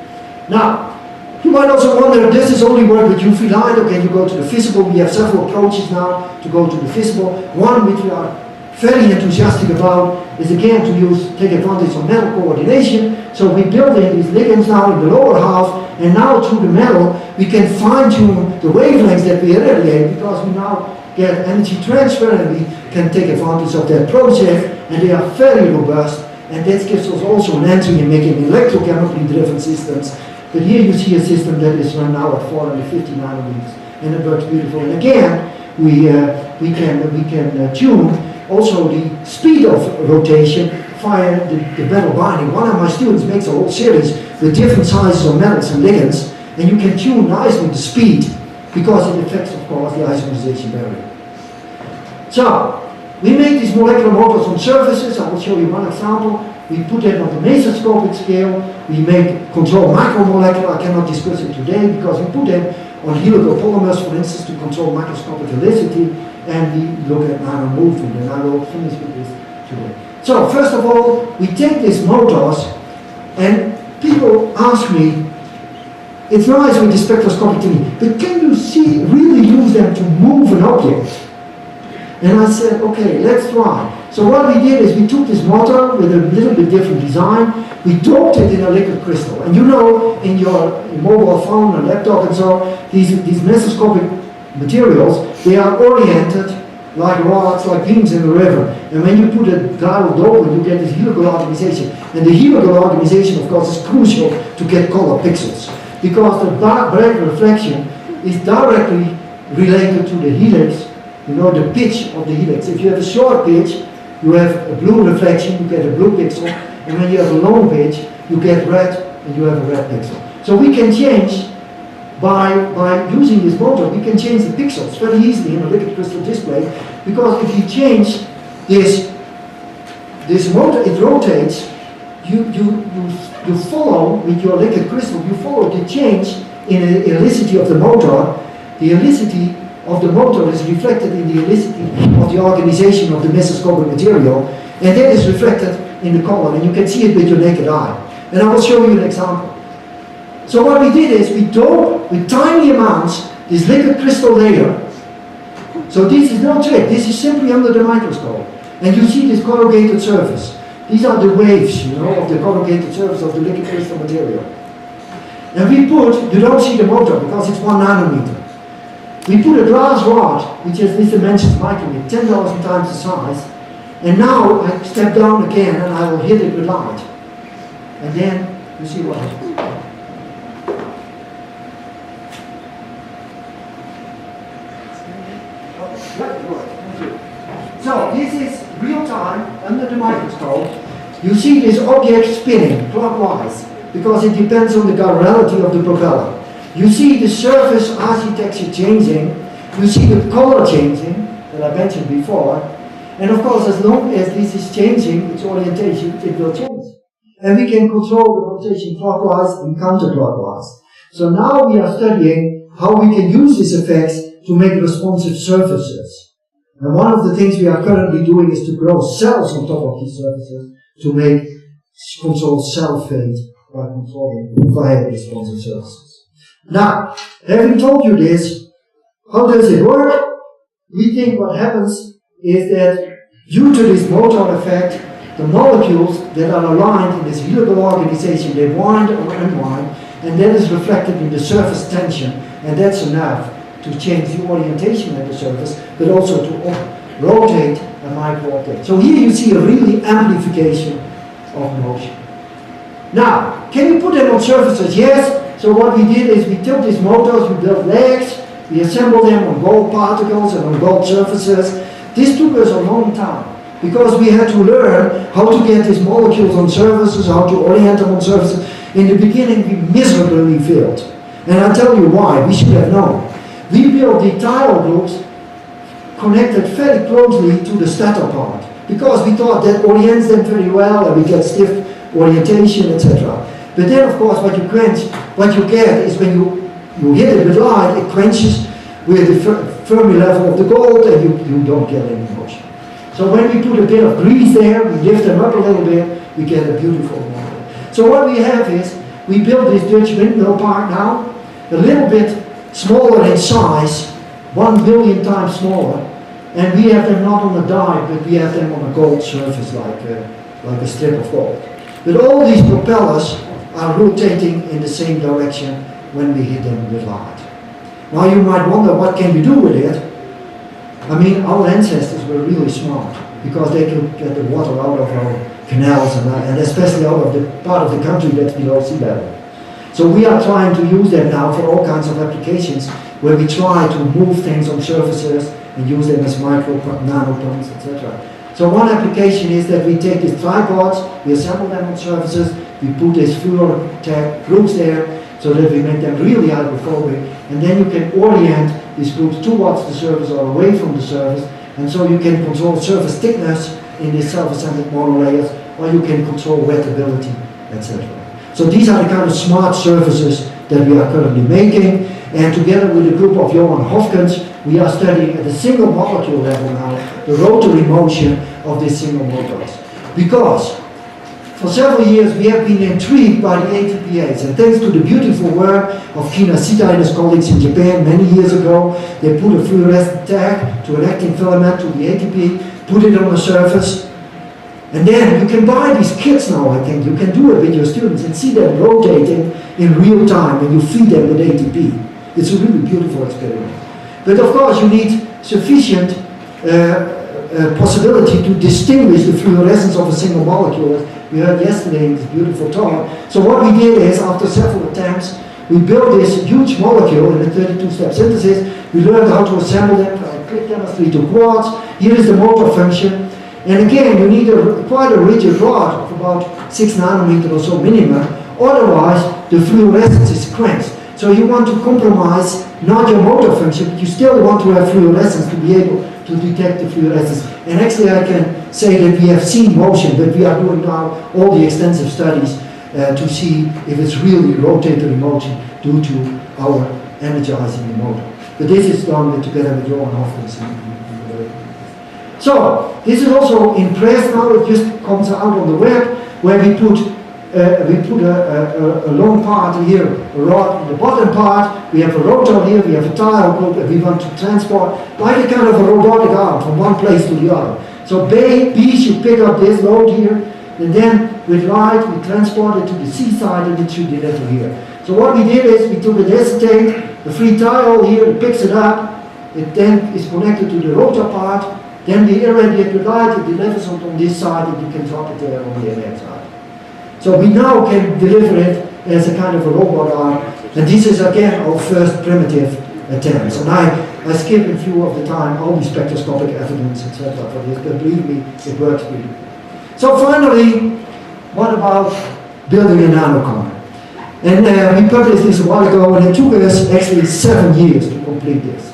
Speaker 1: Now, you might also wonder, does this only work with UV light, or can you go to the visible? We have several approaches now to go to the visible. One which we are very enthusiastic about is again to take advantage of metal coordination. So we build in these ligands now in the lower half, and now through the metal we can fine-tune the wavelengths that we irradiate, because we now get energy transfer and we can take advantage of that process, and they are very robust, and that gives us also an entry in making electrochemically driven systems. But here you see a system that is run now at 450 nanometers, and it works beautiful. And again, we can tune also the speed of rotation via the metal binding. One of my students makes a whole series with different sizes of metals and ligands, and you can tune nicely the speed because it affects, of course, the isomerization barrier. So, we make these molecular motors on surfaces. I will show you one example. We put them on the mesoscopic scale. We control macromolecular. I cannot discuss it today because we put them on helical polymers, for instance, to control macroscopic helicity, and we look at nano movement, and I will finish with this today. So, first of all, we take these motors, and people ask me, it's nice with the spectroscopic technique, but can you really use them to move an object? And I said, okay, let's try. So what we did is we took this motor with a little bit different design, we doped it in a liquid crystal. And you know, in your mobile phone and laptop and so on, these mesoscopic materials, they are oriented like rods, like beams in the river. And when you put a diode dopant, you get this helical organization. And the helical organization, of course, is crucial to get color pixels, because the dark-bright reflection is directly related to the helix. You know, the pitch of the helix. If you have a short pitch, you have a blue reflection, you get a blue pixel, and when you have a long pitch, you get red, and you have a red pixel. So we can change, by using this motor, we can change the pixels very easily in a liquid crystal display, because if you change this motor, it rotates, you follow, with your liquid crystal, you follow the change in the helicity of the motor. The helicity of the motor is reflected in the helicity of the organization of the mesoscopic material, and that is reflected in the color, and you can see it with your naked eye. And I will show you an example. So what we did is we dope with tiny amounts this liquid crystal layer. So this is no trick, this is simply under the microscope. And you see this corrugated surface. These are the waves, you know, of the corrugated surface of the liquid crystal material. And we you don't see the motor because it's 1 nanometer. We put a glass rod, which has this dimensions micrometer, 10,000 times the size, and now I step down again and I will hit it with light. And then you see what happens. So this is real time under the microscope. You see this object spinning clockwise because it depends on the gyrality of the propeller. You see the surface architecture changing, you see the color changing, that I mentioned before, and of course as long as this is changing, its orientation, it will change. And we can control the rotation clockwise and counterclockwise. So now we are studying how we can use these effects to make responsive surfaces. And one of the things we are currently doing is to grow cells on top of these surfaces to control cell fate by controlling via responsive surfaces. Now, having told you this, how does it work? We think what happens is that due to this motor effect, the molecules that are aligned in this helical organization, they wind or unwind, and that is reflected in the surface tension, and that's enough to change the orientation at the surface, but also to rotate a micro-object. So here you see a really amplification of motion. Now, can you put them on surfaces? Yes. So what we did is we took these motors, we built legs, we assembled them on gold particles and on gold surfaces. This took us a long time because we had to learn how to get these molecules on surfaces, how to orient them on surfaces. In the beginning we miserably failed. And I'll tell you why, we should have known. We built the tidal groups connected very closely to the stator part, because we thought that orients them very well and we get stiff orientation, etc. But then, of course, what you get is when you hit it with light, it quenches with the Fermi level of the gold, and you don't get any motion. So when we put a bit of grease there, we lift them up a little bit, we get a beautiful model. So what we have is, we built this Dutch windmill part now, a little bit smaller in size, 1 billion times smaller, and we have them not on a die, but we have them on a gold surface, like a strip of gold. But all these propellers are rotating in the same direction when we hit them with light. Now you might wonder, what can we do with it? I mean, our ancestors were really smart, because they could get the water out of our canals and especially out of the part of the country that's below sea level. So we are trying to use them now for all kinds of applications where we try to move things on surfaces and use them as nanopumps, etc. So one application is that we take these tripods, we assemble them on surfaces, we put these fluorotech groups there so that we make them really hydrophobic, and then you can orient these groups towards the surface or away from the surface, and so you can control surface thickness in these self-assembled monolayers, or you can control wettability, etc. So these are the kind of smart surfaces that we are currently making, and together with a group of Johan Hofkens, we are studying at the single molecule level now the rotary motion of these single motors. Because for several years we have been intrigued by the ATPase, and thanks to the beautiful work of Kinashita and his colleagues in Japan many years ago, they put a fluorescent tag to an actin filament to the ATP, put it on the surface, and then you can buy these kits now, I think. You can do it with your students and see them rotating in real time when you feed them with ATP. It's a really beautiful experiment. But of course you need sufficient possibility to distinguish the fluorescence of a single molecule, as we heard yesterday in this beautiful talk. So what we did is, after several attempts, we built this huge molecule in a 32-step synthesis. We learned how to assemble them, click chemistry to quartz. Here is the motor function. And again, you need quite a rigid rod of about 6 nanometer or so minimum, otherwise the fluorescence is quenched. So you want to compromise not your motor function, but you still want to have fluorescence to be able to detect the fluorescence. And actually I can say that we have seen motion, but we are doing now all the extensive studies to see if it's really rotatory motion due to our energizing the motor. But this is done together with Johan Hofkens. So, this is also in press now, it just comes out on the web, where we put a long part here, a rod in the bottom part, we have a rotor here, we have a tile group, and we want to transport, like a kind of a robotic arm from one place to the other. So B should pick up this load here, and then with light we transport it to the seaside and it should deliver here. So what we did is, we took an acetate, the free tile here, it picks it up, it then is connected to the rotor part, then we irradiate with light, it delivers it on this side, and you can drop it there on the other side. So we now can deliver it as a kind of a robot arm, and this is again our first primitive attempts. And I skip in view of the time all the spectroscopic evidence, etc. for this, but believe me, it works really good. So finally, what about building a nanocomet? And we published this a while ago, and it took us actually 7 years to complete this.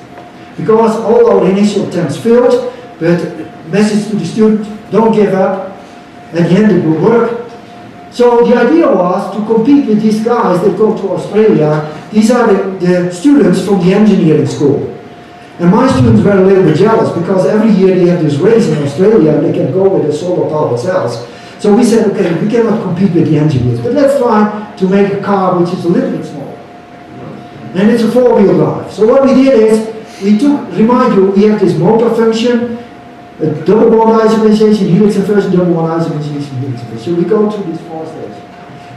Speaker 1: Because all our initial attempts failed, but message to the student, don't give up, at the end it will work. So the idea was to compete with these guys that go to Australia. These are the students from the engineering school. And my students were a little bit jealous, because every year they have this race in Australia and they can go with the solar powered cells. So we said, okay, we cannot compete with the engineers, but let's try to make a car which is a little bit smaller. And it's a 4-wheel drive. So what we did is, we took, remind you, we have this motor function, a double bond isomerization, helix inversion, double bond isomerization, helix inversion. So we go through these 4 stages.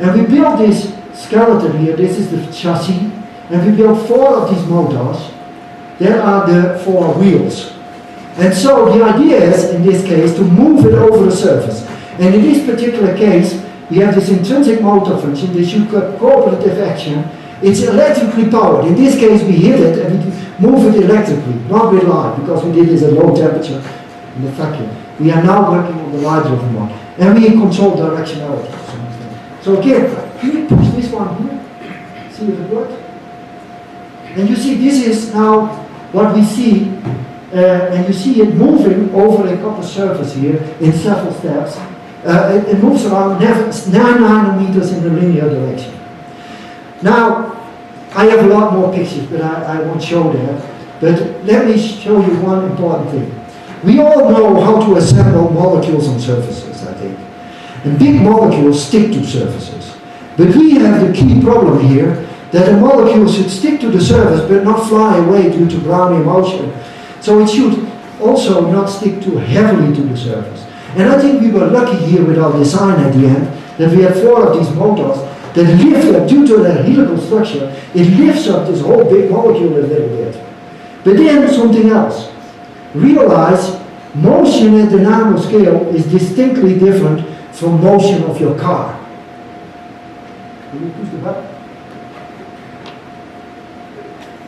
Speaker 1: And we built this skeleton here, this is the chassis, and we built 4 of these motors. There are the 4 wheels. And so the idea is, in this case, to move it over the surface. And in this particular case, we have this intrinsic motor function, this cooperative action. It's electrically powered. In this case, we hit it and we move it electrically, not with light, because we did this at low temperature in the vacuum. We are now working on the light-driven one. And we control directionality. So again, can you push this one here? See if it works? And you see, this is now what we see and you see it moving over a copper surface here in several steps. It moves around 9 nanometers in the linear direction. Now, I have a lot more pictures, but I won't show that. But let me show you one important thing. We all know how to assemble molecules on surfaces, I think. And big molecules stick to surfaces. But we have the key problem here, that a molecule should stick to the surface but not fly away due to Brownian motion. So it should also not stick too heavily to the surface. And I think we were lucky here with our design at the end, that we have 4 of these motors that lift up, due to their helical structure, it lifts up this whole big molecule a little bit. But then something else. Realize motion at the nanoscale is distinctly different from motion of your car. Can you push the button?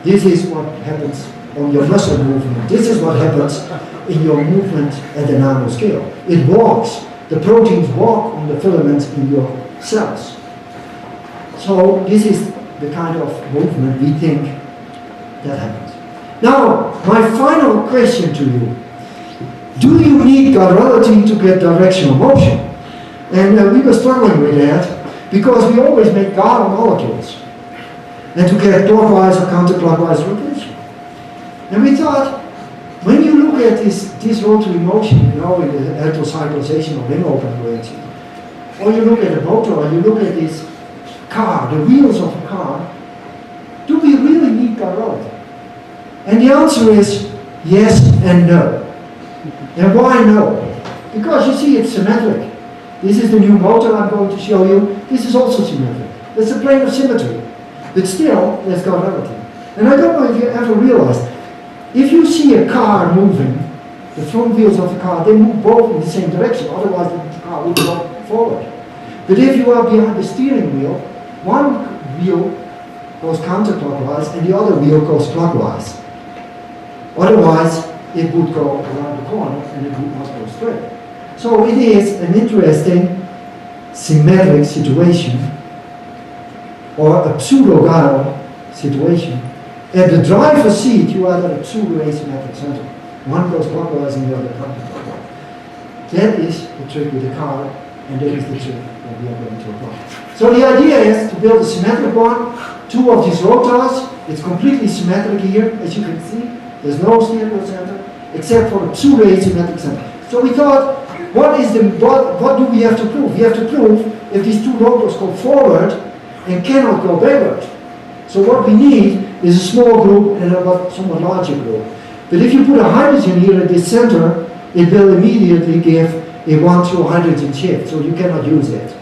Speaker 1: This is what happens on your muscle movement. This is what happens in your movement at the nanoscale. It walks. The proteins walk on the filaments in your cells. So this is the kind of movement we think that happens. Now, my final question to you. Do you need chirality to get directional motion? And we were struggling with that because we always make chiral molecules. And to get clockwise or counterclockwise rotation. And we thought, when you look at this rotary motion, in the heterocyclization or ring open reaction, or you look at a motor, or you look at this car, the wheels of a car, do we really need chirality? And the answer is yes and no. And why no? Because you see it's symmetric. This is the new motor I'm going to show you. This is also symmetric. It's a plane of symmetry. But still, there's chirality. And I don't know if you ever realized, if you see a car moving, the front wheels of the car, they move both in the same direction, otherwise the car would go forward. But if you are behind the steering wheel, one wheel goes counterclockwise and the other wheel goes clockwise. Otherwise, it would go around the corner and it would not go straight. So it is an interesting symmetric situation, or a pseudo-gyral situation. At the driver's seat, you are at a pseudo-asymmetric center. One goes clockwise and the other counterclockwise. That is the trick with the car, and that is the trick that we are going to apply. So the idea is to build a symmetric one, 2 of these rotors. It's completely symmetric here, as you can see. There's no stereo center, except for the pseudo-asymmetric center. So we thought, what do we have to prove? We have to prove if these 2 rotors go forward and cannot go backward. So what we need is a small group and a somewhat larger group. But if you put a hydrogen here at this center, it will immediately give a 1-2 hydrogen shift, so you cannot use it.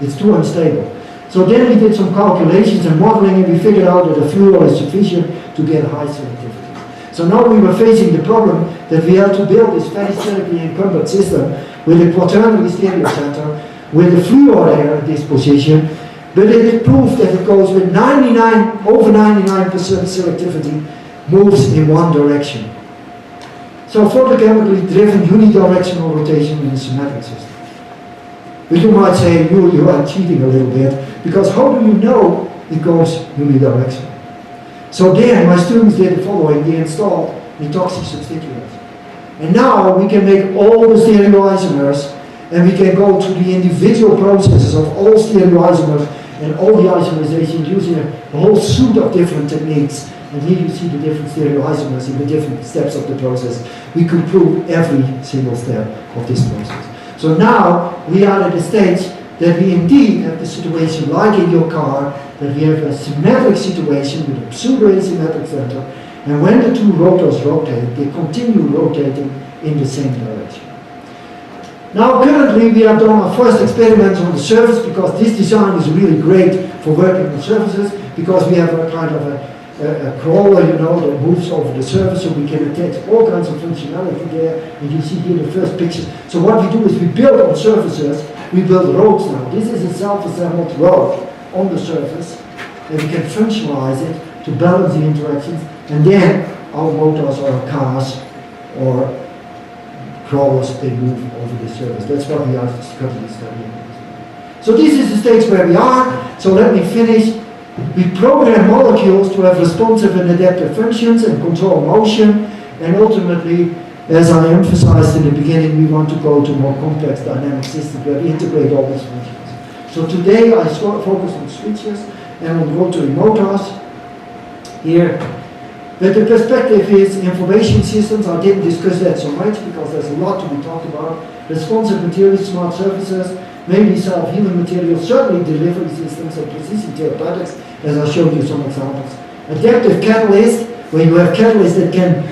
Speaker 1: It's too unstable. So then we did some calculations and modeling, and we figured out that a fluor is sufficient to get a high selectivity. So now we were facing the problem that we had to build this very sterically encumbered system with a quaternary stereo center, with a fluor there at this position, but it proved that it goes with over 99% selectivity, moves in one direction. So photochemically driven unidirectional rotation in a symmetric system. But you might say you are cheating a little bit, because how do you know it goes unidirectional? So then my students did the following: they installed methoxy substituents. And now we can make all the stereoisomers, and we can go to the individual processes of all stereoisomers and all the isomerization using a whole suite of different techniques. And here you see the different stereoisomers in the different steps of the process. We could prove every single step of this process. So now we are at the stage that we indeed have the situation like in your car, that we have a symmetric situation with a pseudo-asymmetric center, and when the 2 rotors rotate, they continue rotating in the same direction. Now currently we have done our first experiments on the surface, because this design is really great for working on surfaces, because we have a kind of a crawler, that moves over the surface, so we can attach all kinds of functionality there, and you see here the first pictures. So what we do is we build on surfaces, we build roads now. This is a self-assembled road on the surface, and we can functionalize it to balance the interactions, and then our motors or our cars or crawlers, they move over the surface. That's what we are currently studying. So this is the stage where we are. So let me finish. We program molecules to have responsive and adaptive functions and control motion, And ultimately, as I emphasized in the beginning, we want to go to more complex dynamic systems where we integrate all these functions. So today I focus on switches and on rotary motors here. But the perspective is information systems. I didn't discuss that so much because there's a lot to be talked about. Responsive materials, smart surfaces, maybe self-healing materials, certainly delivery systems and precision therapeutics, as I showed you some examples. Adaptive catalyst, where you have catalysts that can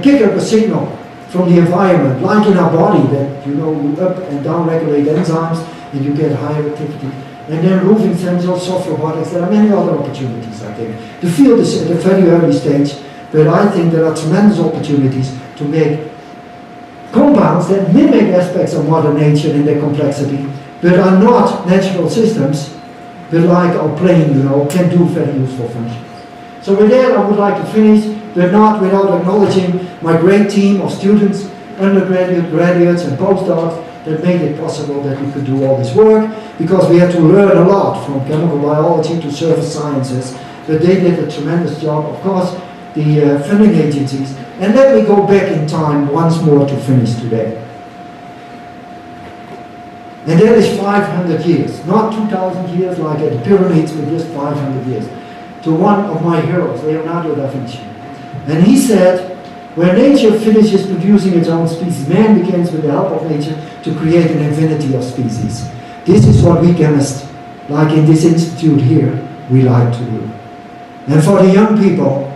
Speaker 1: pick up a signal from the environment, like in our body, that you up and down regulate enzymes and you get higher activity. And then roving sensors, soft robotics, there are many other opportunities, I think. The field is at a very early stage, but I think there are tremendous opportunities to make compounds that mimic aspects of Mother Nature in their complexity, but are not natural systems, but like our plane, can do very useful functions. So with that, I would like to finish, but not without acknowledging my great team of students, undergraduate, graduates, and postdocs that made it possible that we could do all this work, because we had to learn a lot from chemical biology to surface sciences, but they did a tremendous job. Of course, the funding agencies. And let me go back in time once more to finish today. And that is 500 years, not 2,000 years like at the pyramids, but just 500 years. To one of my heroes, Leonardo da Vinci. And he said, where nature finishes producing its own species, man begins with the help of nature to create an infinity of species. This is what we chemists, like in this institute here, we like to do. And for the young people,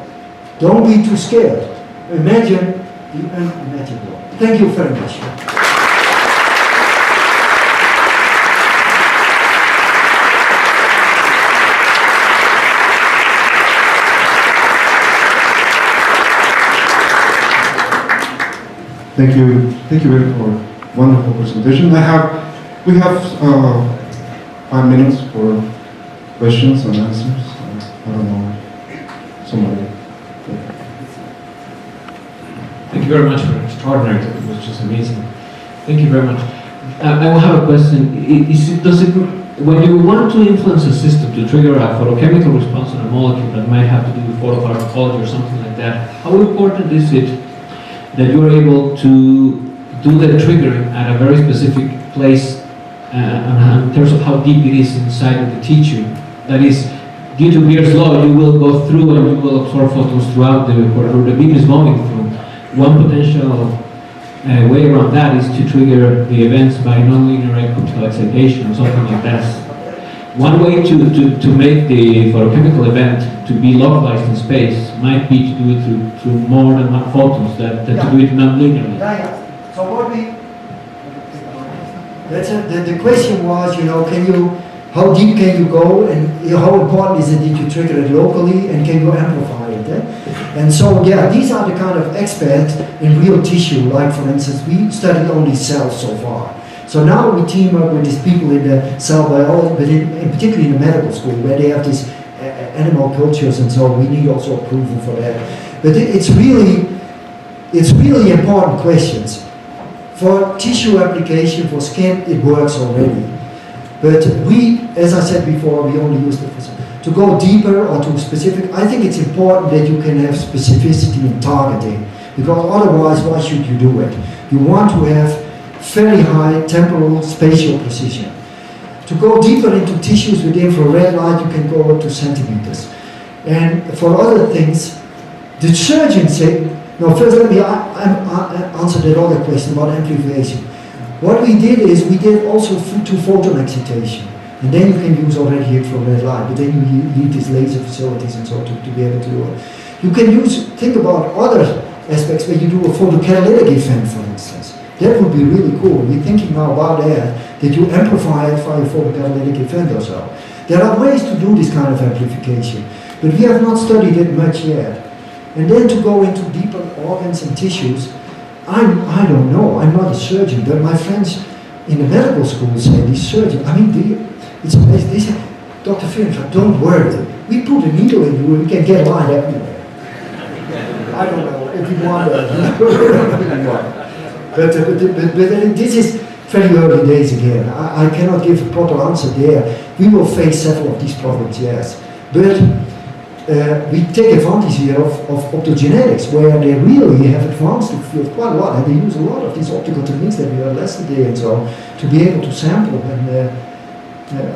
Speaker 1: don't be too scared. Imagine the unimaginable. Thank you very much.
Speaker 2: Thank you very much for a wonderful presentation. We have 5 minutes for questions and answers. I don't know, somebody.
Speaker 3: Thank you very much for extraordinary. It was just amazing. Thank you very much. I will have a question. When you want to influence a system to trigger a photochemical response on a molecule that might have to do with photopharmacology or something like that, how important is it that you're able to do the triggering at a very specific place in terms of how deep it is inside of the tissue? That is, due to Beer's law, you will go through and you will absorb photons throughout where the beam is going through. One potential way around that is to trigger the events by nonlinear optical excitation or something like that. One way to make the photochemical event to be localized in space might be to do it through more than one photons, than to do it non-linearly.
Speaker 1: So what the question was, how deep can you go, and how important is it that you trigger it locally, and can you amplify it? And so, these are the kind of experts in real tissue. Like, for instance, we studied only cells so far. So now we team up with these people in the cell biology, but in particularly in the medical school, where they have these animal cultures, and so we need also approval for that. But it's really important questions. For tissue application, for skin, it works already. But we, as I said before, we only use it to go deeper or to specific. I think it's important that you can have specificity in targeting, because otherwise, why should you do it? You want to have very high temporal spatial precision. To go deeper into tissues with infrared light, you can go up to centimeters. And for other things, the surgeons say, no, first let me answer that other question about amplification. What we did is, we did also to photon excitation. And then you can use already infrared light, but then you need these laser facilities and so to be able to do it. You can think about other aspects where you do a photocatalytic event, for instance. That would be really cool. We're thinking now about that you amplify it via photocatalytic event or so. There are ways to do this kind of amplification, but we have not studied it much yet. And then to go into deeper organs and tissues, I don't know, I'm not a surgeon, but my friends in the medical school say these surgeons, it's amazing. They say, Dr. Feringa, don't worry. We put a needle in you and we can get light everywhere. I don't know if you want to. But this is very early days again. I cannot give a proper answer there. We will face several of these problems, yes. But we take advantage here of optogenetics, where they really have advanced the field quite a lot, and they use a lot of these optical techniques that we heard yesterday and so to be able to sample. And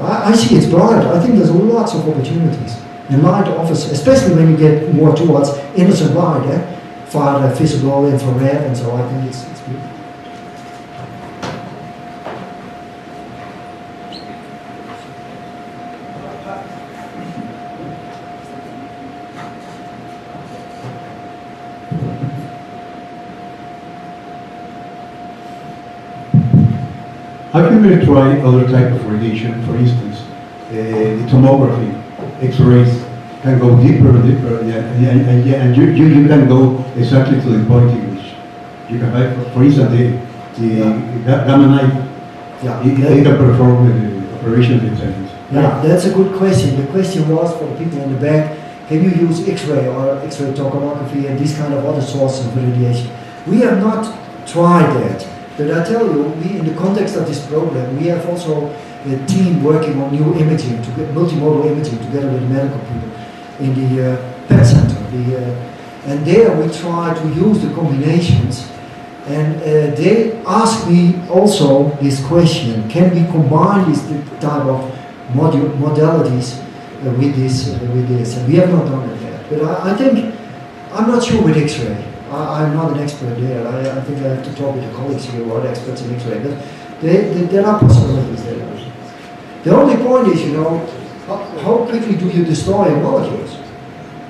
Speaker 1: I see it's bright. I think there's lots of opportunities. And light offers, especially when you get more towards innocent light, far visible, infrared, and so I think it's beautiful.
Speaker 4: Have you ever tried other type of radiation? For instance, the tomography, X-rays can go deeper and deeper, and you can go exactly to the point in which you can have, for instance, the gamma knife.
Speaker 1: Yeah,
Speaker 4: They can perform the operation intelligence.
Speaker 1: yeah, that's a good question. The question was for the people in the back, can you use X-ray or X-ray tomography and these kind of other sources of radiation? We have not tried that. But I tell you, we, in the context of this program, we have also a team working on new imaging, to get multimodal imaging together with medical people in the PET center. And there we try to use the combinations. And they ask me also this question: can we combine this type of modalities with this? And we have not done it yet. But I think, I'm not sure with X-ray. I'm not an expert there. I think I have to talk with the colleagues here who are experts in X-ray. But there are possibilities there. The only point is, how quickly do you destroy molecules?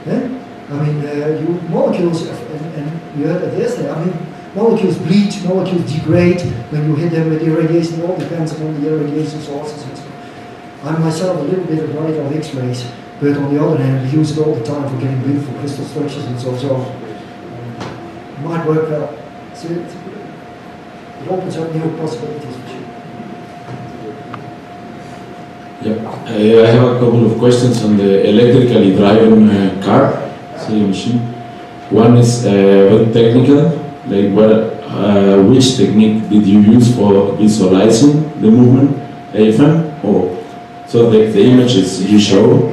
Speaker 1: Eh? I mean, molecules, and you heard it yesterday, I mean, molecules bleach, molecules degrade when you hit them with irradiation. It all depends on the irradiation sources and so on. I'm myself a little bit afraid of X-rays, but on the other hand, we use it all the time for getting beautiful crystal structures and so might work well. So it opens up new possibilities for you.
Speaker 5: Yeah, I have a couple of questions on the electrically driven car, machine. One is very technical, like which technique did you use for visualizing the movement, AFM, or so the images you show?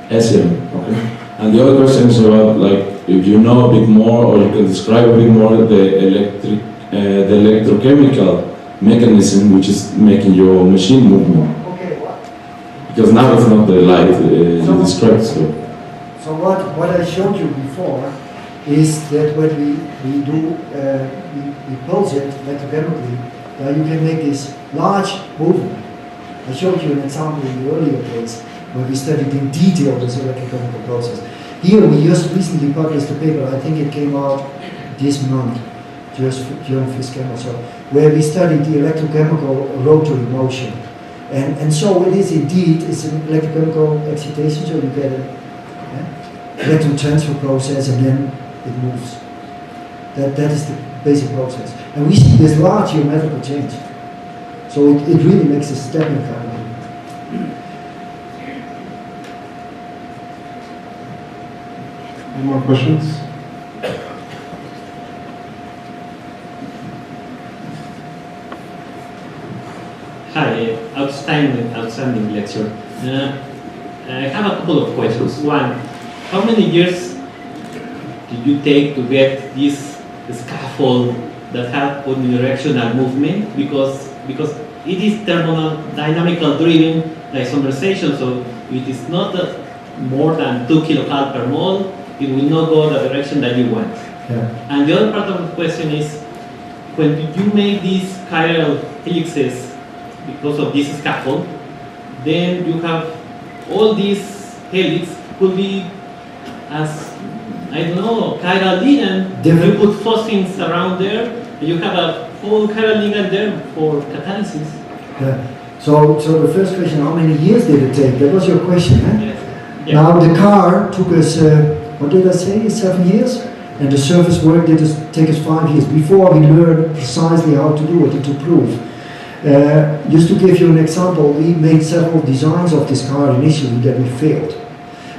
Speaker 5: SEM, okay. And the other question is about, like, if you know a bit more, or you can describe a bit more the electrochemical mechanism which is making your machine move more.
Speaker 1: Okay, what?
Speaker 5: Because now it's not the light you described.
Speaker 1: So what I showed you before is that when we do we pulse it electrochemically, you can make this large movement. I showed you an example in the earlier case where we studied in detail this electrochemical process. Here we just recently published a paper, I think it came out this month, just John Fiskell, so where we studied the electrochemical rotary motion. And so it is indeed, it's an electrochemical excitation, so you get an electron transfer process and then it moves. That is the basic process. And we see this large geometrical change. So it really makes a stepping kind of.
Speaker 2: Any more questions?
Speaker 6: Hi, outstanding lecture. I have a couple of questions. One, how many years did you take to get this scaffold that have unidirectional movement? Because it is thermodynamical driven like conversation, so it is not more than 2 kilocalories per mole. It will not go the direction that you want.
Speaker 1: Yeah.
Speaker 6: And the other part of the question is, when you make these chiral helixes because of this scaffold, then you have all these helix could be as, I don't know, chiral ligand. You put phosphines around there, and you have a full chiral ligand there for catalysis.
Speaker 1: Yeah. So the first question, how many years did it take? That was your question, eh?
Speaker 6: Yes. Yeah.
Speaker 1: Now the car took us, what did I say, 7 years? And the surface work did take us 5 years before we learned precisely how to do it and to prove. Just to give you an example, we made several designs of this car initially that we failed.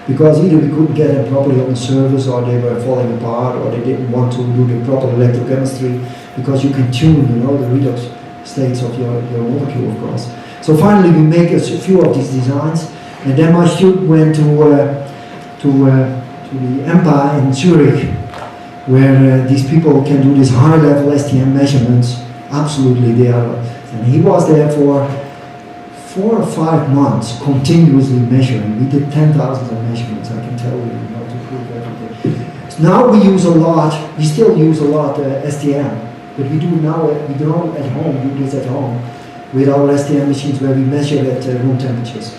Speaker 1: Because either we couldn't get them properly on the surface, or they were falling apart, or they didn't want to do the proper electrochemistry, because you can tune, the redox states of your molecule, of course. So finally we make a few of these designs, and then my student went to to the Empire in Zurich, where these people can do this high-level STM measurements. Absolutely, they are. And he was there for 4 or 5 months, continuously measuring. We did 10,000 of measurements, I can tell you, to prove everything. So now we use a lot, we still use a lot STM, but we do now, we do not at home, do this at home with our STM machines where we measure at room temperatures.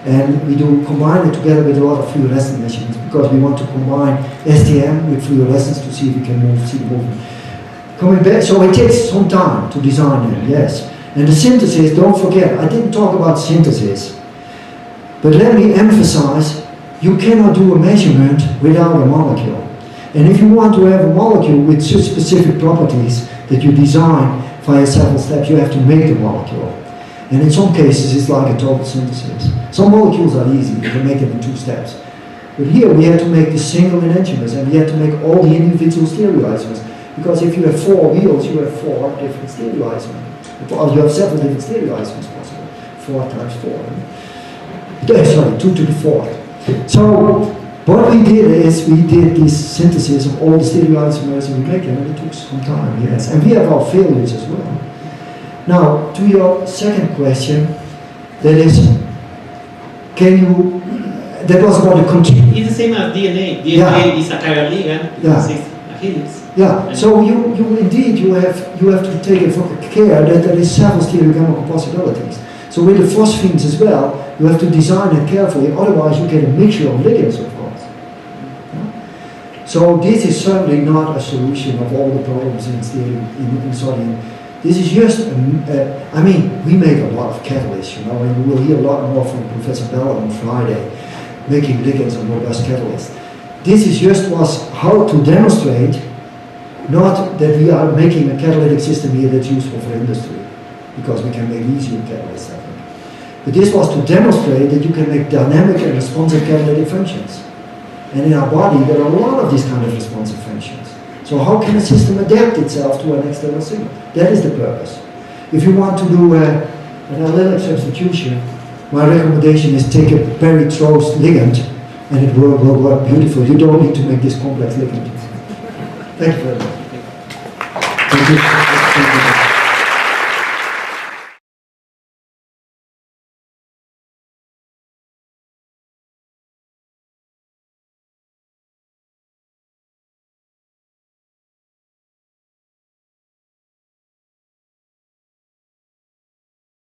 Speaker 1: And we do combine it together with a lot of fluorescent measurements because we want to combine STM with fluorescence to see if we can see the movement. Coming back, so it takes some time to design them, yes. And the synthesis, don't forget, I didn't talk about synthesis. But let me emphasize, you cannot do a measurement without a molecule. And if you want to have a molecule with such specific properties that you design via several steps, you have to make the molecule. And in some cases, it's like a total synthesis. Some molecules are easy, you can make them in 2 steps. But here we had to make the single enantiomers, and we had to make all the individual stereoisomers. Because if you have 4 wheels, you have 4 different stereoisomers. Or you have several different stereoisomers possible. 4 times 4. Sorry, 2 to the 4th. So what we did is we did this synthesis of all the stereoisomers and we make them, and it took some time, yes. And we have our failures as well. Now, to your second question, that is, that was about the continuum.
Speaker 6: It's the same as DNA. DNA is a chiral ligand, it's a helix.
Speaker 1: Yeah, so you indeed, you have to take care that there is several stereochemical possibilities. So with the phosphines as well, you have to design it carefully, otherwise you get a mixture of ligands, of course. Yeah? So this is certainly not a solution of all the problems in sodium. This is just, I mean, we make a lot of catalysts, you know, and you will hear a lot more from Professor Bell on Friday, making ligands and robust catalysts. This is just was how to demonstrate, not that we are making a catalytic system here that's useful for industry, because we can make easier catalysts, I think. But this was to demonstrate that you can make dynamic and responsive catalytic functions. And in our body, there are a lot of these kind of responsive functions. So how can a system adapt itself to an external signal? That is the purpose. If you want to do an allelic substitution, my recommendation is take a very close ligand, and it will work beautifully. You don't need to make this complex ligand. Thank you very much.
Speaker 3: Thank you.